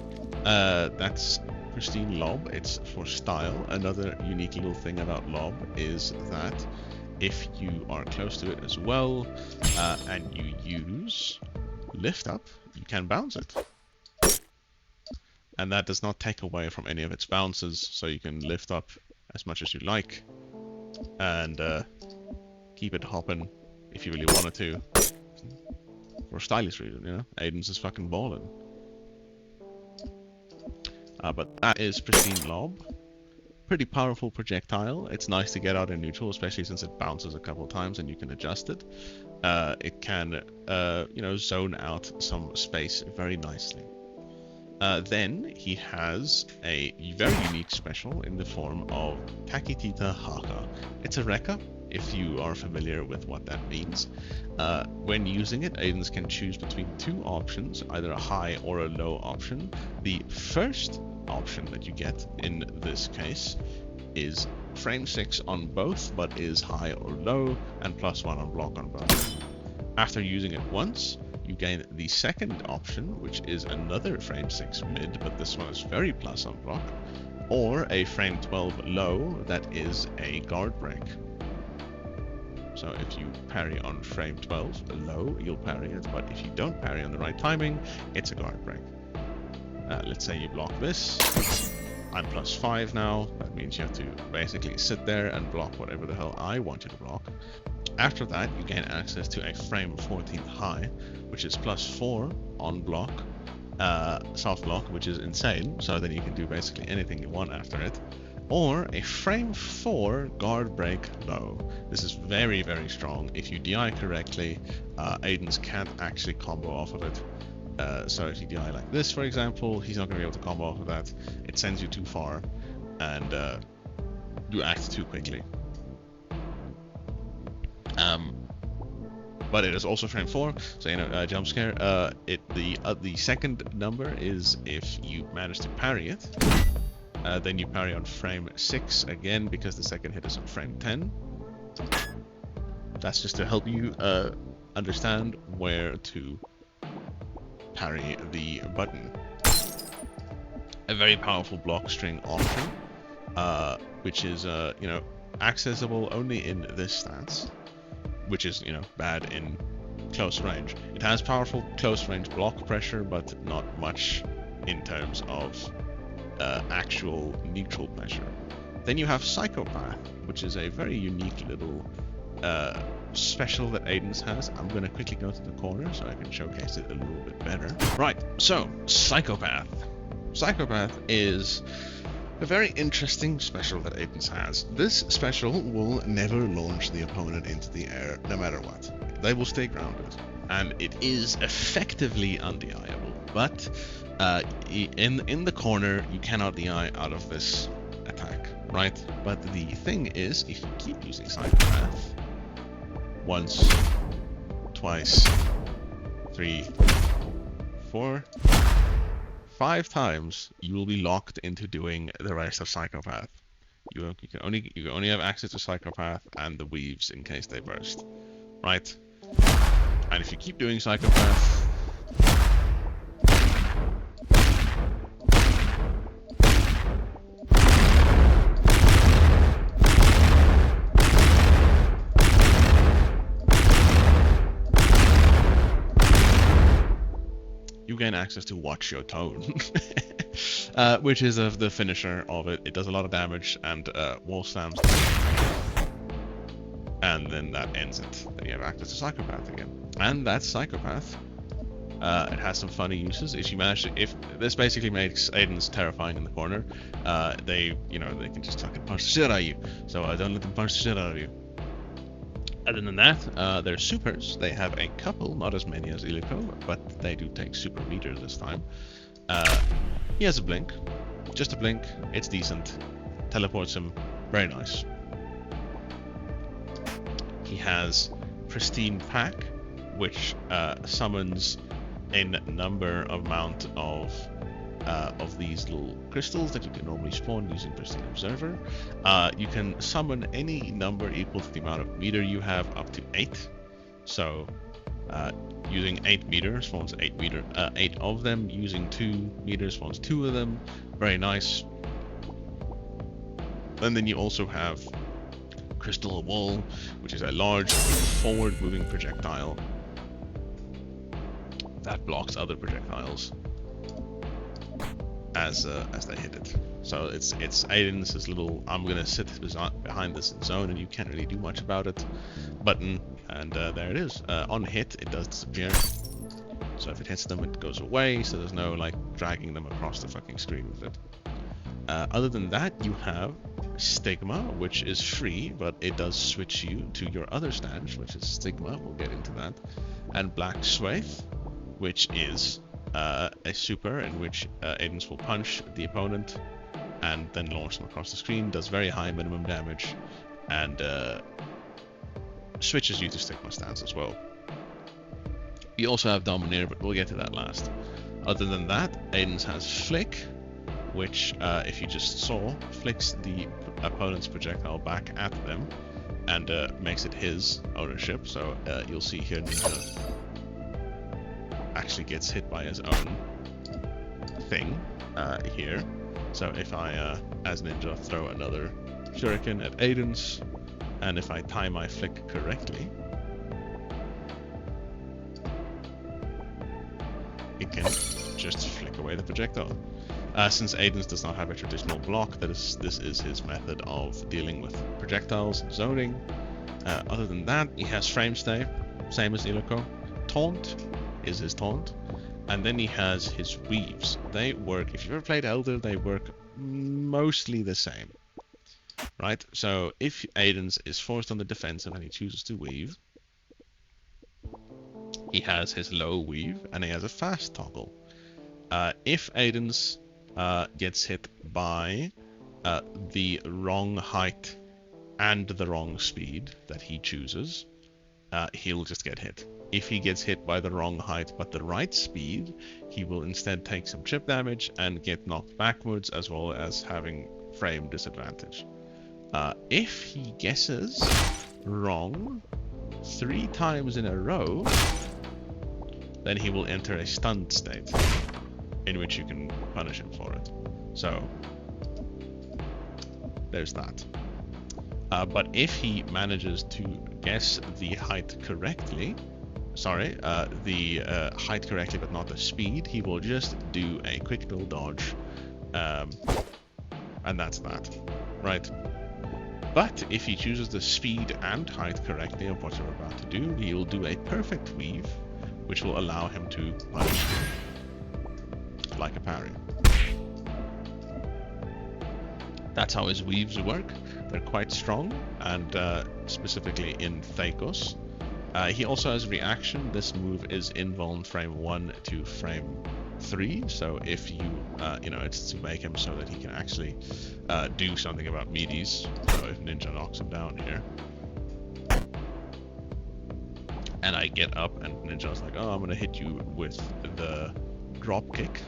that's Pristine Lob. It's for style. Another unique little thing about Lob is that if you are close to it as well, and you use lift up, you can bounce it. And that does not take away from any of its bounces, so you can lift up as much as you like, and keep it hopping if you really wanted to. For a stylish reason, you know? Aiden's is fucking ballin'. But that is Pristine Lob. Pretty powerful projectile. It's nice to get out in neutral, especially since it bounces a couple times and you can adjust it. It can, you know, zone out some space very nicely. Then he has a very unique special in the form of Takitita Haka. It's a Rekka, if you are familiar with what that means. When using it, Aidens can choose between two options, either a high or a low option. The first option that you get in this case is frame 6 on both, but is high or low, and +1 on block on both. After using it once, you gain the second option, which is another frame 6 mid, but this one is very plus on block, or a frame 12 low that is a guard break. So if you parry on frame 12 low, you'll parry it, but if you don't parry on the right timing, it's a guard break. let's say you block this. I'm +5 now. That means you have to basically sit there and block whatever the hell I want you to block. After that, you gain access to a frame 14 high, which is +4 on block, soft block, which is insane. So then you can do basically anything you want after it. Or a frame 4 guard break low. This is very, very strong. If you DI correctly, Aidens can't actually combo off of it. So if you DI like this, for example, he's not going to be able to combo off of that. It sends you too far, and you act too quickly. But it is also frame 4, so you know, jump scare. The second number is if you manage to parry it. Then you parry on frame 6 again, because the second hit is on frame 10. That's just to help you understand where to parry the button. A very powerful block string option, which is you know, accessible only in this stance, which is, you know, bad in close range. It has powerful close range block pressure, but not much in terms of actual neutral pressure. Then you have Psychopath, which is a very unique little special that Aiden's has. I'm going to quickly go to the corner so I can showcase it a little bit better. Right, so Psychopath. Psychopath is a very interesting special that Aiden's has. This special will never launch the opponent into the air, no matter what. They will stay grounded, and it is effectively undeniable. But in the corner, you cannot DI out of this attack, right? But the thing is, if you keep using Psychopath once, twice, 3, 4, 5 times, you will be locked into doing the rest of Psychopath. You can only have access to Psychopath and the weaves in case they burst, right? And if you keep doing Psychopath, you gain access to Watch Your Tone, which is the finisher of it. It does a lot of damage and wall slams, and then that ends it. Then you have access to Psychopath again, and that's Psychopath. It has some funny uses. If you manage to, if this basically makes Aiden's terrifying in the corner, they can just fucking punch the shit out of you. So don't let them punch the shit out of you. Other than that, their supers, they have a couple, not as many as Illuko, but they do take super meter this time. He has a blink, just a blink, it's decent, teleports him, very nice. He has Pristine Pack, which summons a number amount of these little crystals that you can normally spawn using Pristine Observer. You can summon any number equal to the amount of meter you have, up to 8. So using 8 meters spawns 8 of them. Using 2 meters spawns 2 of them. Very nice. And then you also have Crystal Wall, which is a large forward-moving projectile that blocks other projectiles as they hit it. So it's Aiden's little "I'm gonna sit behind this zone and you can't really do much about it" button, and there it is. On hit, it does disappear. So if it hits them, it goes away. So there's no like dragging them across the fucking screen with it. Other than that, you have Stigma, which is free, but it does switch you to your other stance, which is Stigma. We'll get into that. And Black Swathe, which is a super in which Aidens will punch the opponent and then launch them across the screen. Does very high minimum damage and switches you to Stigma stance as well. You also have Domineer, but we'll get to that last. Other than that, Aidens has Flick, which, if you just saw, flicks the opponent's projectile back at them and makes it his ownership. So you'll see here Ninja actually gets hit by his own thing here. So if I, as Ninja, throw another shuriken at Aiden's, and if I time my flick correctly, he can just flick away the projectile. Since Aiden's does not have a traditional block, this is his method of dealing with projectiles and zoning. Other than that, he has frame stay, same as Illuko. Taunt is his taunt. And then he has his weaves. They work, if you've ever played Elder, they work mostly the same. Right? So if Aiden's is forced on the defensive and he chooses to weave, he has his low weave and he has a fast toggle. If Aiden's gets hit by the wrong height and the wrong speed that he chooses, he'll just get hit. If he gets hit by the wrong height but the right speed, he will instead take some chip damage and get knocked backwards, as well as having frame disadvantage. If he guesses wrong 3 times in a row, then he will enter a stunned state, in which you can punish him for it. So, there's that. But if he manages to guess the height correctly, the height correctly but not the speed, he will just do a quick little dodge, and that's that, right? But if he chooses the speed and height correctly of what you're about to do, he will do a perfect weave, which will allow him to punish you like a parry. That's how his weaves work. They're quite strong, and specifically in Thakos. He also has reaction. This move is invuln frame 1 to frame 3, so if you, it's to make him so that he can actually do something about meaties. So if Ninja knocks him down here, and I get up and Ninja's like, oh, I'm gonna hit you with the drop kick,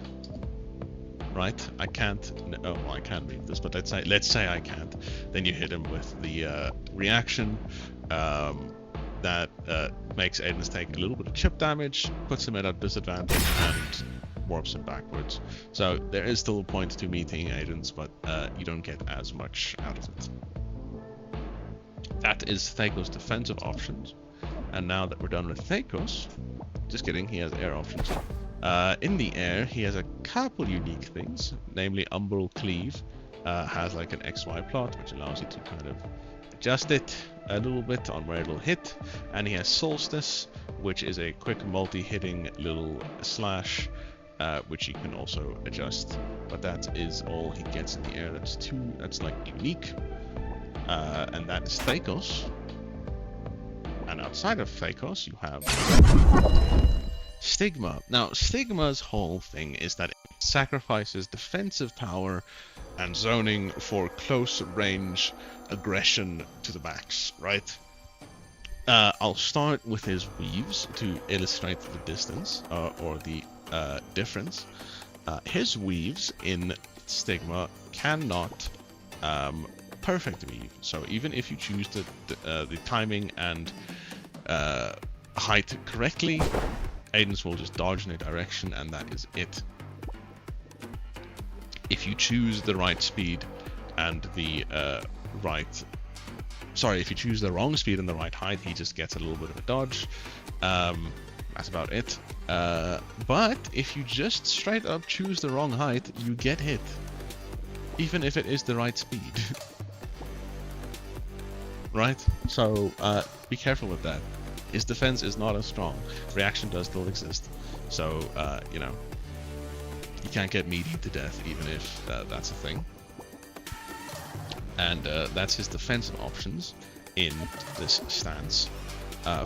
right? I can't, I can't read this, but let's say I can't. Then you hit him with the reaction, that makes Aiden's take a little bit of chip damage, puts him at a disadvantage, and warps him backwards. So there is still a point to meeting Aiden's, but you don't get as much out of it. That is Thakos' defensive options. And now that we're done with Thakos, just kidding, he has air options. In the air, he has a couple unique things, namely Umbral Cleave has like an XY plot, which allows you to kind of adjust it a little bit on where it'll hit, and he has Solstice, which is a quick multi-hitting little slash, which you can also adjust, but that is all he gets in the air. That's like unique, and that is Thakos. And outside of Thakos, you have Stigma. Now, Stigma's whole thing is that it sacrifices defensive power and zoning for close range aggression to the max, right? I'll start with his weaves to illustrate the distance, or the difference. His weaves in Stigma cannot perfect weave, so even if you choose the timing and height correctly, Aiden's will just dodge in a direction, and that is it. If you choose the right speed and the if you choose the wrong speed and the right height, he just gets a little bit of a dodge. That's about it. But if you just straight up choose the wrong height, you get hit, even if it is the right speed. Right? So be careful with that. His defense is not as strong. Reaction does still exist. So, you can't get meaty to death, even if that's a thing. And that's his defensive options in this stance.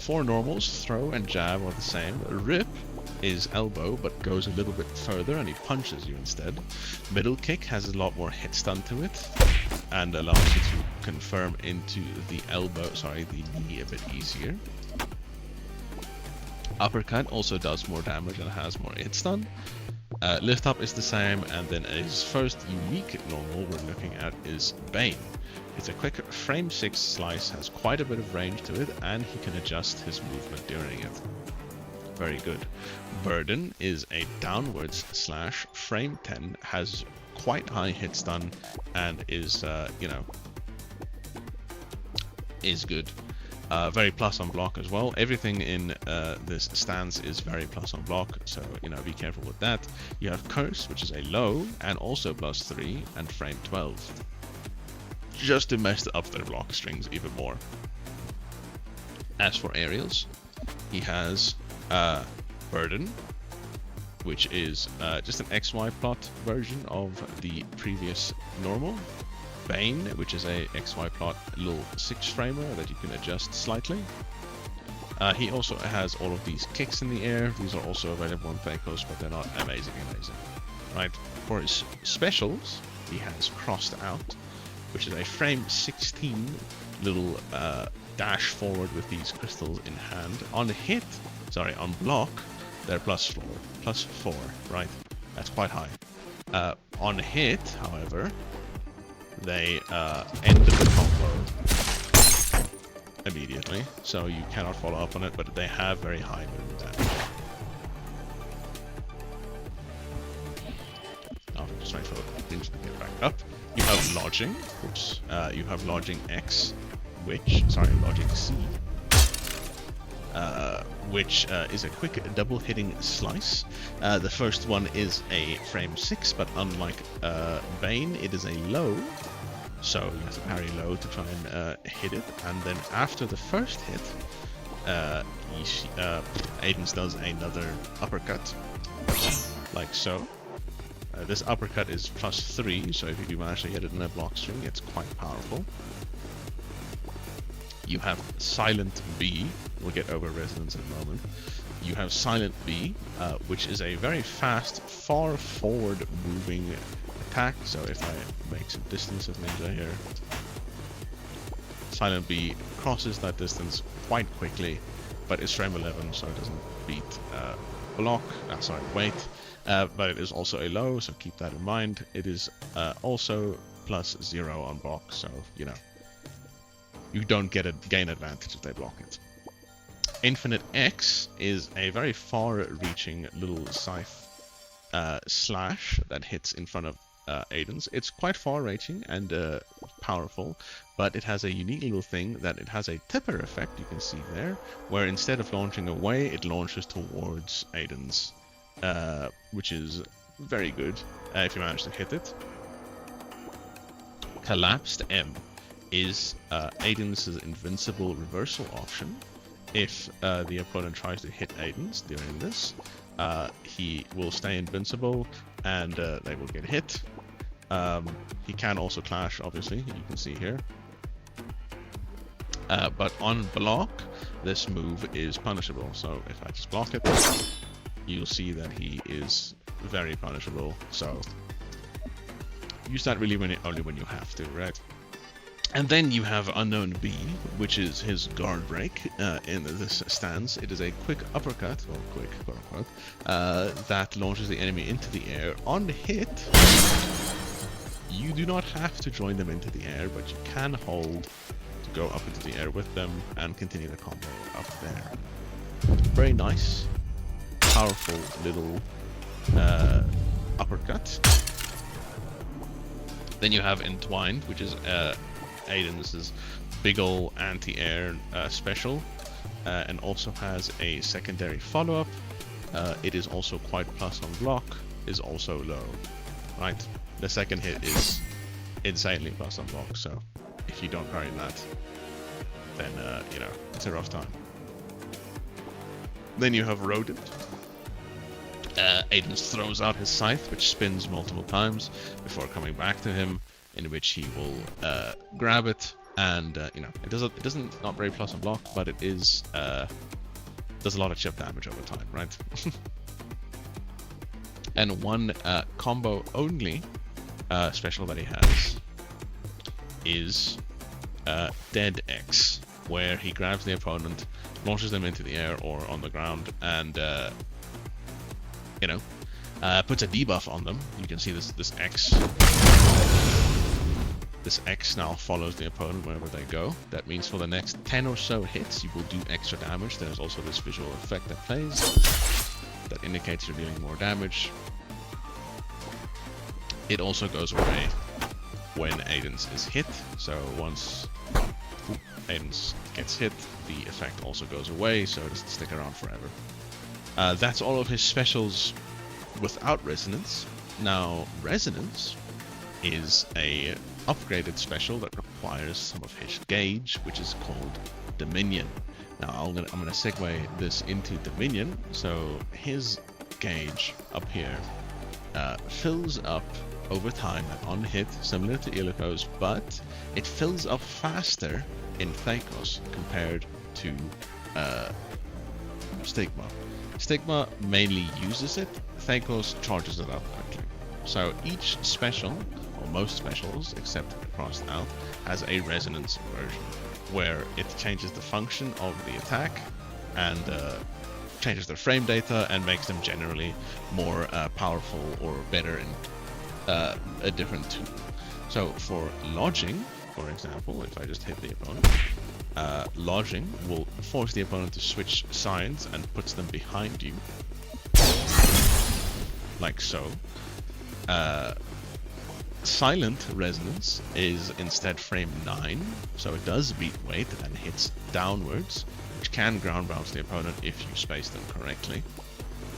For normals, throw and jab are the same. Rip is elbow, but goes a little bit further, and he punches you instead. Middle kick has a lot more hit stun to it, and allows you to confirm into the the knee a bit easier. Uppercut also does more damage and has more hit stun. Lift up is the same, and then his first unique normal we're looking at is Bane. It's a quick frame 6 slice, has quite a bit of range to it, and he can adjust his movement during it. Very good. Burden is a downwards slash, frame 10, has quite high hit stun, and is, is good. Very plus on block as well. Everything in this stance is very plus on block, so you know, be careful with that. You have Curse, which is a low, and also +3, and frame 12. Just to mess up their block strings even more. As for aerials, he has Burden, which is just an XY plot version of the previous normal. Bane, which is a XY plot little 6-framer that you can adjust slightly. He also has all of these kicks in the air. These are also available on Phaikos, but they're not amazing. Right, for his specials, he has Crossed Out, which is a frame 16 little dash forward with these crystals in hand. On block, they're +4, right? That's quite high. On hit, however, they end the combo immediately, so you cannot follow up on it, but they have very high movement damage. I'll just wait for the ninja to get back up. You have Lodging, oops, you have Lodging X, Lodging C, which is a quick double hitting slice. The first one is a frame 6, but unlike Bane, it is a low, so you have to parry low to try and hit it. And then after the first hit, Aiden's does another uppercut, like so. This uppercut is +3, so if you do manage to hit it in a block string, it's quite powerful. You have Silent B. We'll get over Resonance in a moment. You have Silent B, which is a very fast, far forward moving attack. So if I make some distance with Ninja here, Silent B crosses that distance quite quickly, but it's frame 11, so it doesn't beat weight. But it is also a low, so keep that in mind. It is also +0 on block, so you know, you don't get a gain advantage if they block it. Infinite X is a very far-reaching little scythe slash that hits in front of Aiden's. It's quite far-reaching and powerful, but it has a unique little thing that it has a tipper effect, you can see there, where instead of launching away, it launches towards Aiden's, which is very good if you manage to hit it. Collapsed M is Aiden's invincible reversal option. If the opponent tries to hit Aiden's during this, he will stay invincible and they will get hit. He can also clash, obviously, you can see here. But on block, this move is punishable. So if I just block it, you'll see that he is very punishable. So use that really only when you have to, right? And then you have Unknown B, which is his guard break in this stance. It is a quick uppercut, or quick, quote unquote, that launches the enemy into the air. On hit, you do not have to join them into the air, but you can hold to go up into the air with them and continue the combo up there. Very nice, powerful little uppercut. Then you have Entwined, which is Aiden's big ol' anti-air special, and also has a secondary follow-up. It is also quite plus on block, is also low, right? The second hit is insanely plus on block, so if you don't parry that, then you know, it's a rough time. Then you have Rodent. Aiden throws out his scythe, which spins multiple times before coming back to him, in which he will grab it, and you know, it doesn't not very plus on block, but it is does a lot of chip damage over time, right? And one combo only special that he has is Dead X, where he grabs the opponent, launches them into the air or on the ground, and you know, puts a debuff on them. You can see this X. This X now follows the opponent wherever they go. That means for the next 10 or so hits, you will do extra damage. There's also this visual effect that plays that indicates you're dealing more damage. It also goes away when Aiden's is hit. So once Aiden gets hit, the effect also goes away, so it doesn't stick around forever. That's all of his specials without resonance. Now, resonance is a upgraded special that requires some of his gauge, which is called Dominion. Now I'm gonna segue this into Dominion. So his gauge up here fills up over time and on hit, similar to Illuko's, but it fills up faster in Thakos compared to Stigma. Stigma mainly uses it, Thakos charges it up quickly. So each special, or most specials, except Crossed Out, has a resonance version, where it changes the function of the attack and changes their frame data and makes them generally more powerful or better in a different tool. So for lodging, for example, if I just hit the opponent, lodging will force the opponent to switch sides and puts them behind you, like so. Silent resonance is instead frame 9, so it does beat weight and hits downwards, which can ground bounce the opponent if you space them correctly.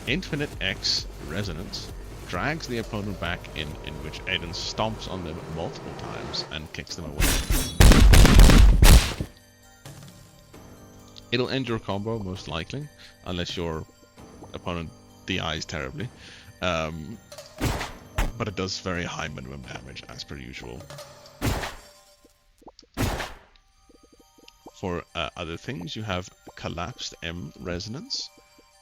Infinite X resonance drags the opponent back in which Aiden stomps on them multiple times and kicks them away. It'll end your combo most likely, unless your opponent DIs terribly. But it does very high minimum damage as per usual. For other things, you have Collapsed M Resonance,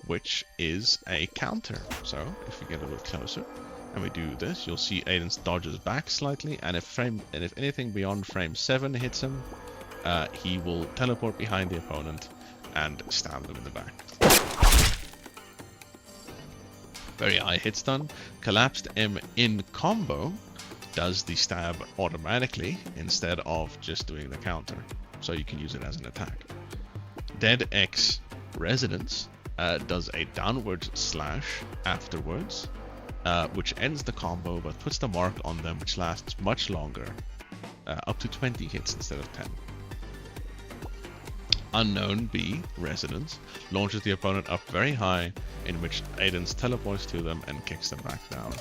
which is a counter. So if we get a little closer and we do this, you'll see Aiden dodges back slightly, and if anything beyond frame 7 hits him, he will teleport behind the opponent and stab them in the back. Very high hit stun. Collapsed M in combo does the stab automatically instead of just doing the counter, so you can use it as an attack. Dead X Resonance does a downward slash afterwards, which ends the combo but puts the mark on them, which lasts much longer, up to 20 hits instead of 10. Unknown B Resonance launches the opponent up very high, in which Aiden teleports to them and kicks them back down.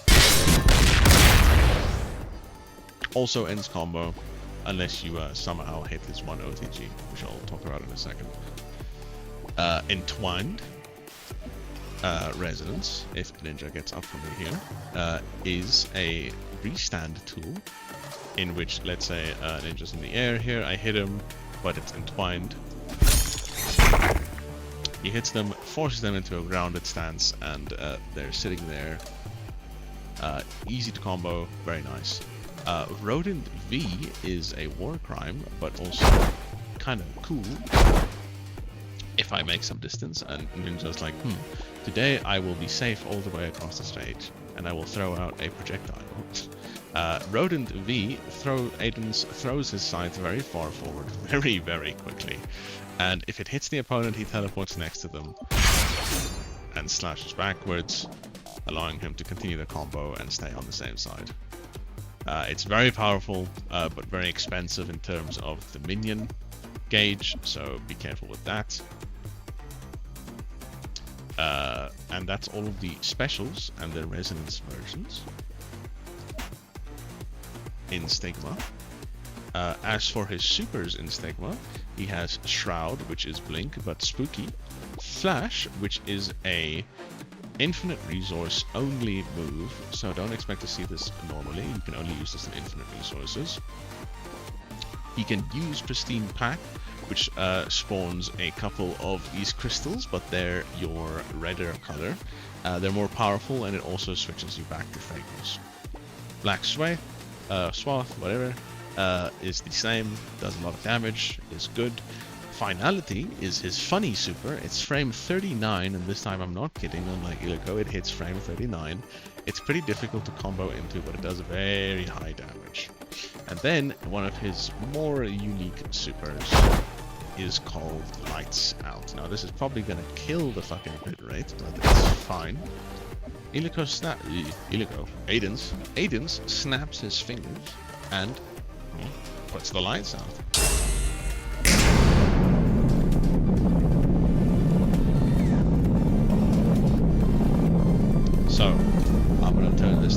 Also ends combo unless you somehow hit his 1 OTG, which I'll talk about in a second. Entwined Resonance, if Ninja gets up from here, is a restand tool in which, let's say, Ninja's in the air here, I hit him, but it's entwined. He hits them, forces them into a grounded stance, and they're sitting there. Easy to combo, very nice. Rodent V is a war crime, but also kind of cool. If I make some distance and Ninja's like, today I will be safe all the way across the stage, and I will throw out a projectile. Rodent V throws his scythe very far forward, very, very quickly. And if it hits the opponent, he teleports next to them and slashes backwards, allowing him to continue the combo and stay on the same side. It's very powerful, but very expensive in terms of the minion gauge, so be careful with that. And that's all of the specials and their resonance versions in Stigma. As for his supers in Stigma, he has Shroud, which is blink but spooky, Flash, which is a infinite resource only move, so don't expect to see this normally, you can only use this in infinite resources. He can use Pristine Pack, which spawns a couple of these crystals, but they're your redder color. They're more powerful, and it also switches you back to Thakos. Black Swath, whatever, is the same, does a lot of damage, is good. Finality is his funny super. It's frame 39, and this time I'm not kidding, unlike Illuko, it hits frame 39. It's pretty difficult to combo into, but it does very high damage. And then one of his more unique supers is called Lights Out. Now this is probably gonna kill the fucking bit rate, but it's fine. Aiden's snaps his fingers and puts the lights out.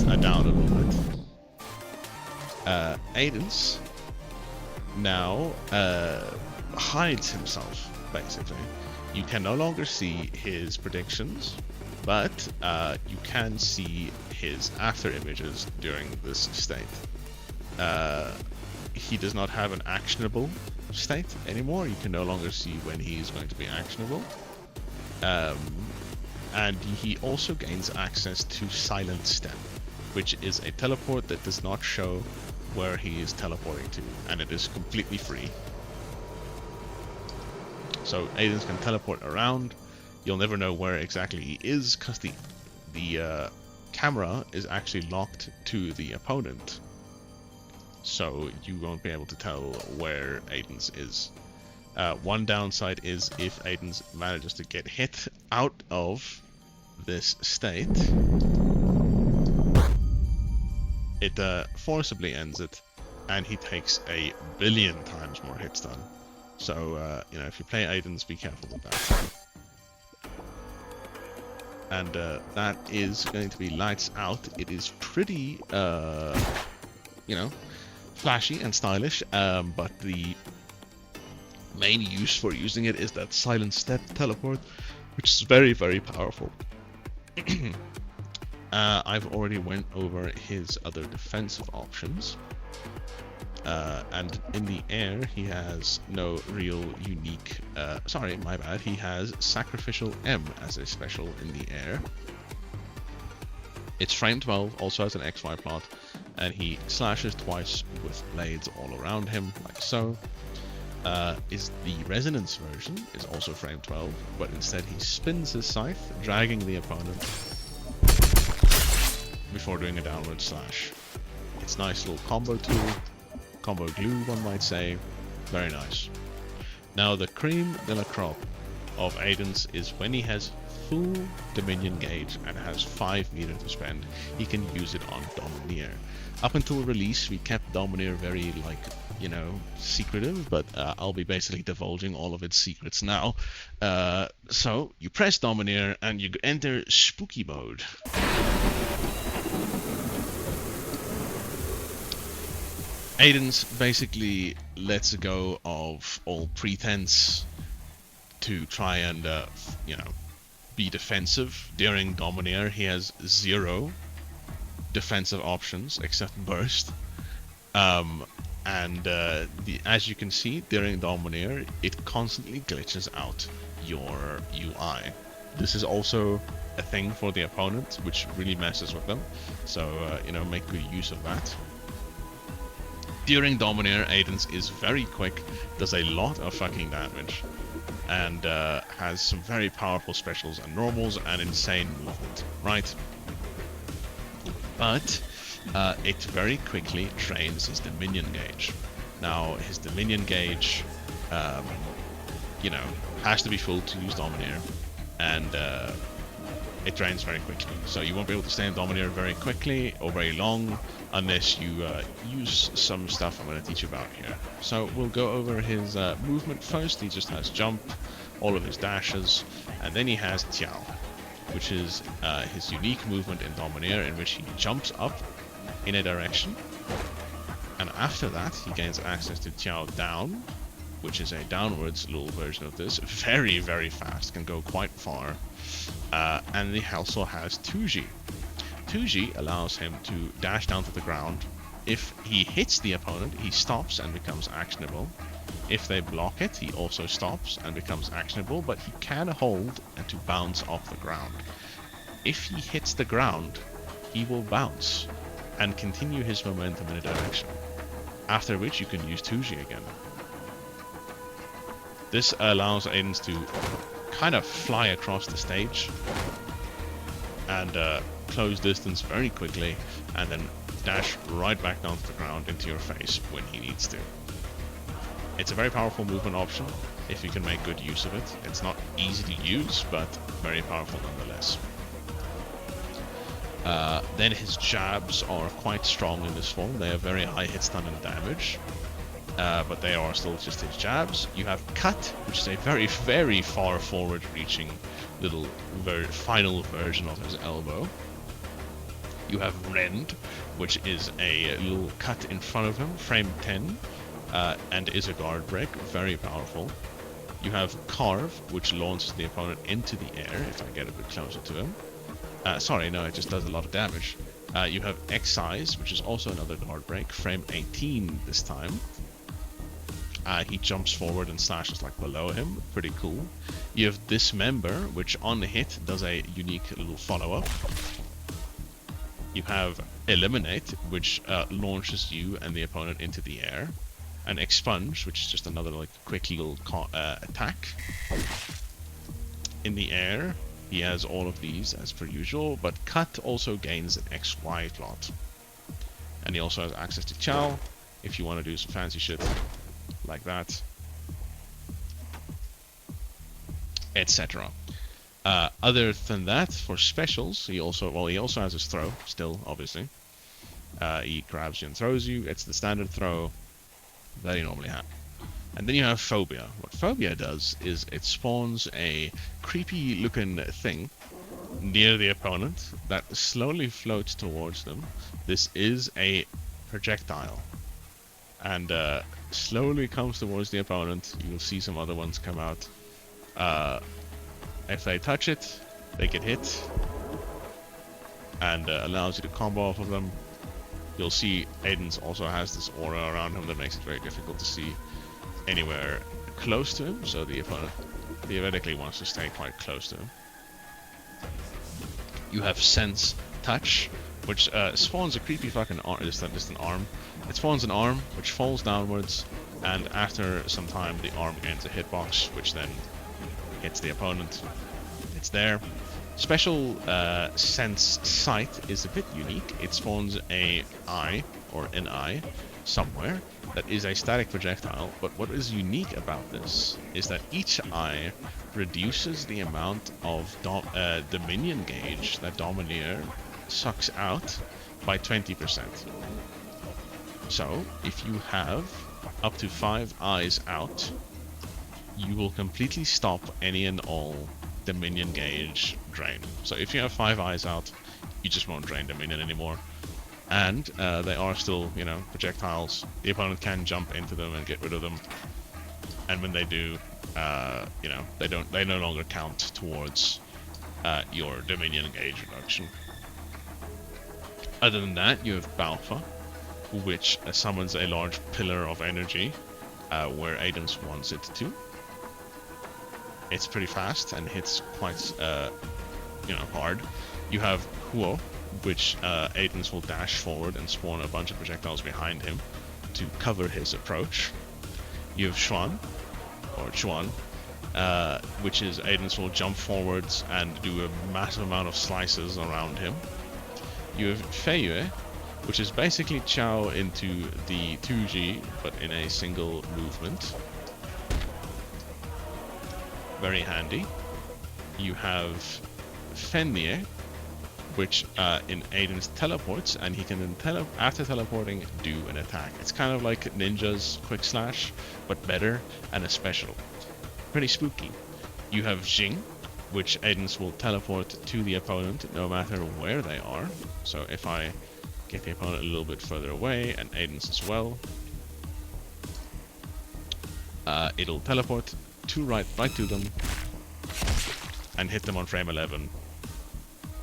down a little bit. Aidens now hides himself, basically. You can no longer see his predictions, but you can see his after images during this state. He does not have an actionable state anymore. You can no longer see when he is going to be actionable. And he also gains access to Silent Step, which is a teleport that does not show where he is teleporting to, and it is completely free. So Aidens can teleport around. You'll never know where exactly he is, because the camera is actually locked to the opponent. So you won't be able to tell where Aidens is. One downside is if Aidens manages to get hit out of this state, it forcibly ends it, and he takes a billion times more hit stun. So, you know, if you play Aidens, be careful with that. And that is going to be lights out. It is pretty, you know, flashy and stylish, but the main use for using it is that Silent Step teleport, which is very, very powerful. I've already went over his other defensive options. And in the air, he has no real unique... sorry, my bad. He has Sacrificial M as a special in the air. It's frame 12, also has an XY plot, and he slashes twice with blades all around him, like so. Is the Resonance version, is also frame 12, but instead he spins his scythe, dragging the opponent before doing a downward slash. It's nice little combo tool. Combo glue, one might say. Very nice. Now the cream de la crop of Aidens is when he has full Dominion gauge and has 5 meter to spend, he can use it on Domineer. Up until release, we kept Domineer very, like, you know, secretive, but I'll be basically divulging all of its secrets now. So you press Domineer and you enter Spooky mode. Aidens basically lets go of all pretense to try and, you know, be defensive. During Domineer, he has 0 defensive options except Burst. As you can see, during Domineer, it constantly glitches out your UI. This is also a thing for the opponent, which really messes with them. So, you know, make good use of that. During Domineer, Aidens is very quick, does a lot of fucking damage, and has some very powerful specials and normals and insane movement, right? But it very quickly drains his Dominion gauge. Now, his Dominion gauge, you know, has to be full to use Domineer, and it drains very quickly. So you won't be able to stay in Domineer very quickly or very long unless you use some stuff I'm going to teach you about here. So we'll go over his movement first. He just has jump, all of his dashes, and then he has Tiao, which is his unique movement in Domineer, in which he jumps up in a direction, and after that he gains access to Tiao down, which is a downwards little version of this. Very, very fast, can go quite far. And he also has 2G. 2G allows him to dash down to the ground. If he hits the opponent, he stops and becomes actionable. If they block it, he also stops and becomes actionable, but he can hold and to bounce off the ground. If he hits the ground, he will bounce and continue his momentum in a direction, after which you can use 2G again. This allows Aidens to kind of fly across the stage and close distance very quickly, and then dash right back down to the ground into your face when he needs to. It's a very powerful movement option if you can make good use of it. It's not easy to use, but very powerful nonetheless. Then his jabs are quite strong in this form. They have very high hit stun and damage, but they are still just his jabs. You have cut, which is a very, very far forward reaching little final version of his elbow. You have Rend, which is a little cut in front of him, frame 10, and is a guard break, very powerful. You have Carve, which launches the opponent into the air if I get a bit closer to him. Sorry, no, it just does a lot of damage. You have Excise, which is also another guard break, frame 18 this time. He jumps forward and slashes like below him, pretty cool. You have Dismember, which on hit does a unique little follow-up. You have Eliminate, which launches you and the opponent into the air. And Expunge, which is just another like quick little attack. In the air, he has all of these as per usual, but Cut also gains an XY slot. And he also has access to Chow, if you want to do some fancy shit like that, etc. Other than that, for specials, he also has his throw, still, obviously. He grabs you and throws you. It's the standard throw that he normally has. And then you have Phobia. What Phobia does is it spawns a creepy looking thing near the opponent that slowly floats towards them. This is a projectile. And slowly comes towards the opponent. You'll see some other ones come out. If they touch it, they get hit. And allows you to combo off of them. You'll see Aiden's also has this aura around him that makes it very difficult to see anywhere close to him, so the opponent theoretically wants to stay quite close to him. You have Sense Touch, which spawns a creepy fucking arm, just an arm. It spawns an arm, which falls downwards, and after some time the arm gains a hitbox, which then hits the opponent. It's there. Special Sense Sight is a bit unique. It spawns an eye somewhere that is a static projectile, but what is unique about this is that each eye reduces the amount of Dominion gauge that Domineer sucks out by 20%. So, if you have up to 5 eyes out, you will completely stop any and all Dominion gauge drain. So if you have 5 eyes out, you just won't drain Dominion anymore. And they are still, projectiles. The opponent can jump into them and get rid of them. And when they do, they no longer count towards your Dominion gauge reduction. Other than that, you have Balfa, which summons a large pillar of energy where Aiden wants it to. It's pretty fast and hits quite, hard. You have Huo, which Aiden will dash forward and spawn a bunch of projectiles behind him to cover his approach. You have Chuan, which is Aiden will jump forwards and do a massive amount of slices around him. You have Feiyue, which is basically Chow into the 2G, but in a single movement. Very handy. You have Fenrir, which in Aiden's teleports, and he can then after teleporting do an attack. It's kind of like Ninja's Quick Slash, but better and a special. Pretty spooky. You have Jing, which Aiden's will teleport to the opponent no matter where they are. So if I get the opponent a little bit further away, and Aiden's as well, it'll teleport right to them and hit them on frame 11.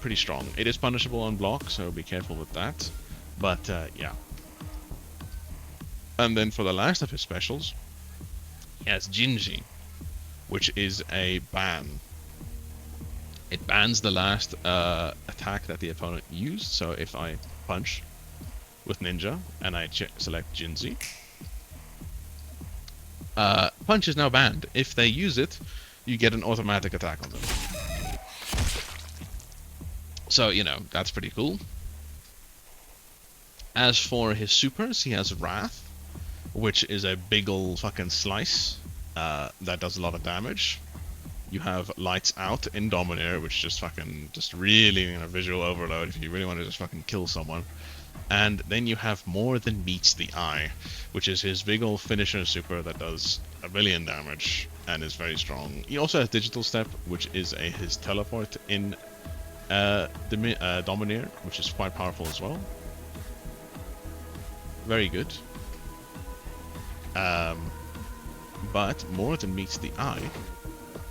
Pretty strong. It is punishable on block, so be careful with that. But yeah. And then for the last of his specials, he has Jinji, which is a ban. It bans the last attack that the opponent used. So if I punch with Ninja and I select Jinji, punch is now banned. If they use it, you get an automatic attack on them. So, that's pretty cool. As for his supers, he has Wrath, which is a big ol' fucking slice that does a lot of damage. You have Lights Out in Domineer, which just really visual overload if you really want to just fucking kill someone. And then you have More Than Meets the Eye, which is his big ol' finisher super that does 1 billion damage and is very strong. He also has Digital Step, which is his teleport in Domineer, which is quite powerful as well. Very good. But more than meets the eye,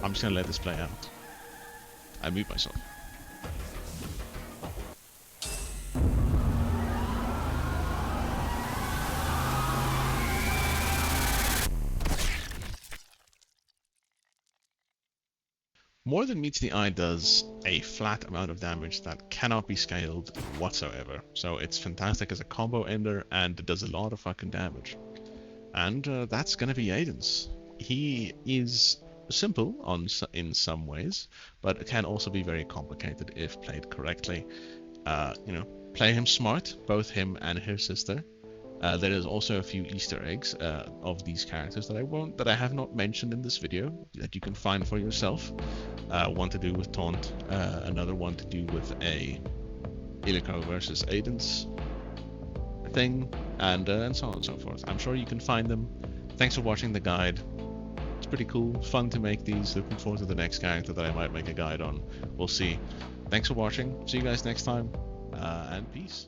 I'm just gonna let this play out. I mute myself. More than meets the eye does a flat amount of damage that cannot be scaled whatsoever. So it's fantastic as a combo ender, and it does a lot of fucking damage. And that's gonna be Aiden's. He is simple in some ways, but can also be very complicated if played correctly. You know, play him smart, both him and his sister. There is also a few Easter eggs of these characters that I have not mentioned in this video that you can find for yourself. One to do with Taunt, another one to do with a Illuko versus Aiden's thing, and so on and so forth. I'm sure you can find them. Thanks for watching the guide. It's pretty cool, fun to make these. Looking forward to the next character that I might make a guide on. We'll see. Thanks for watching. See you guys next time, and peace.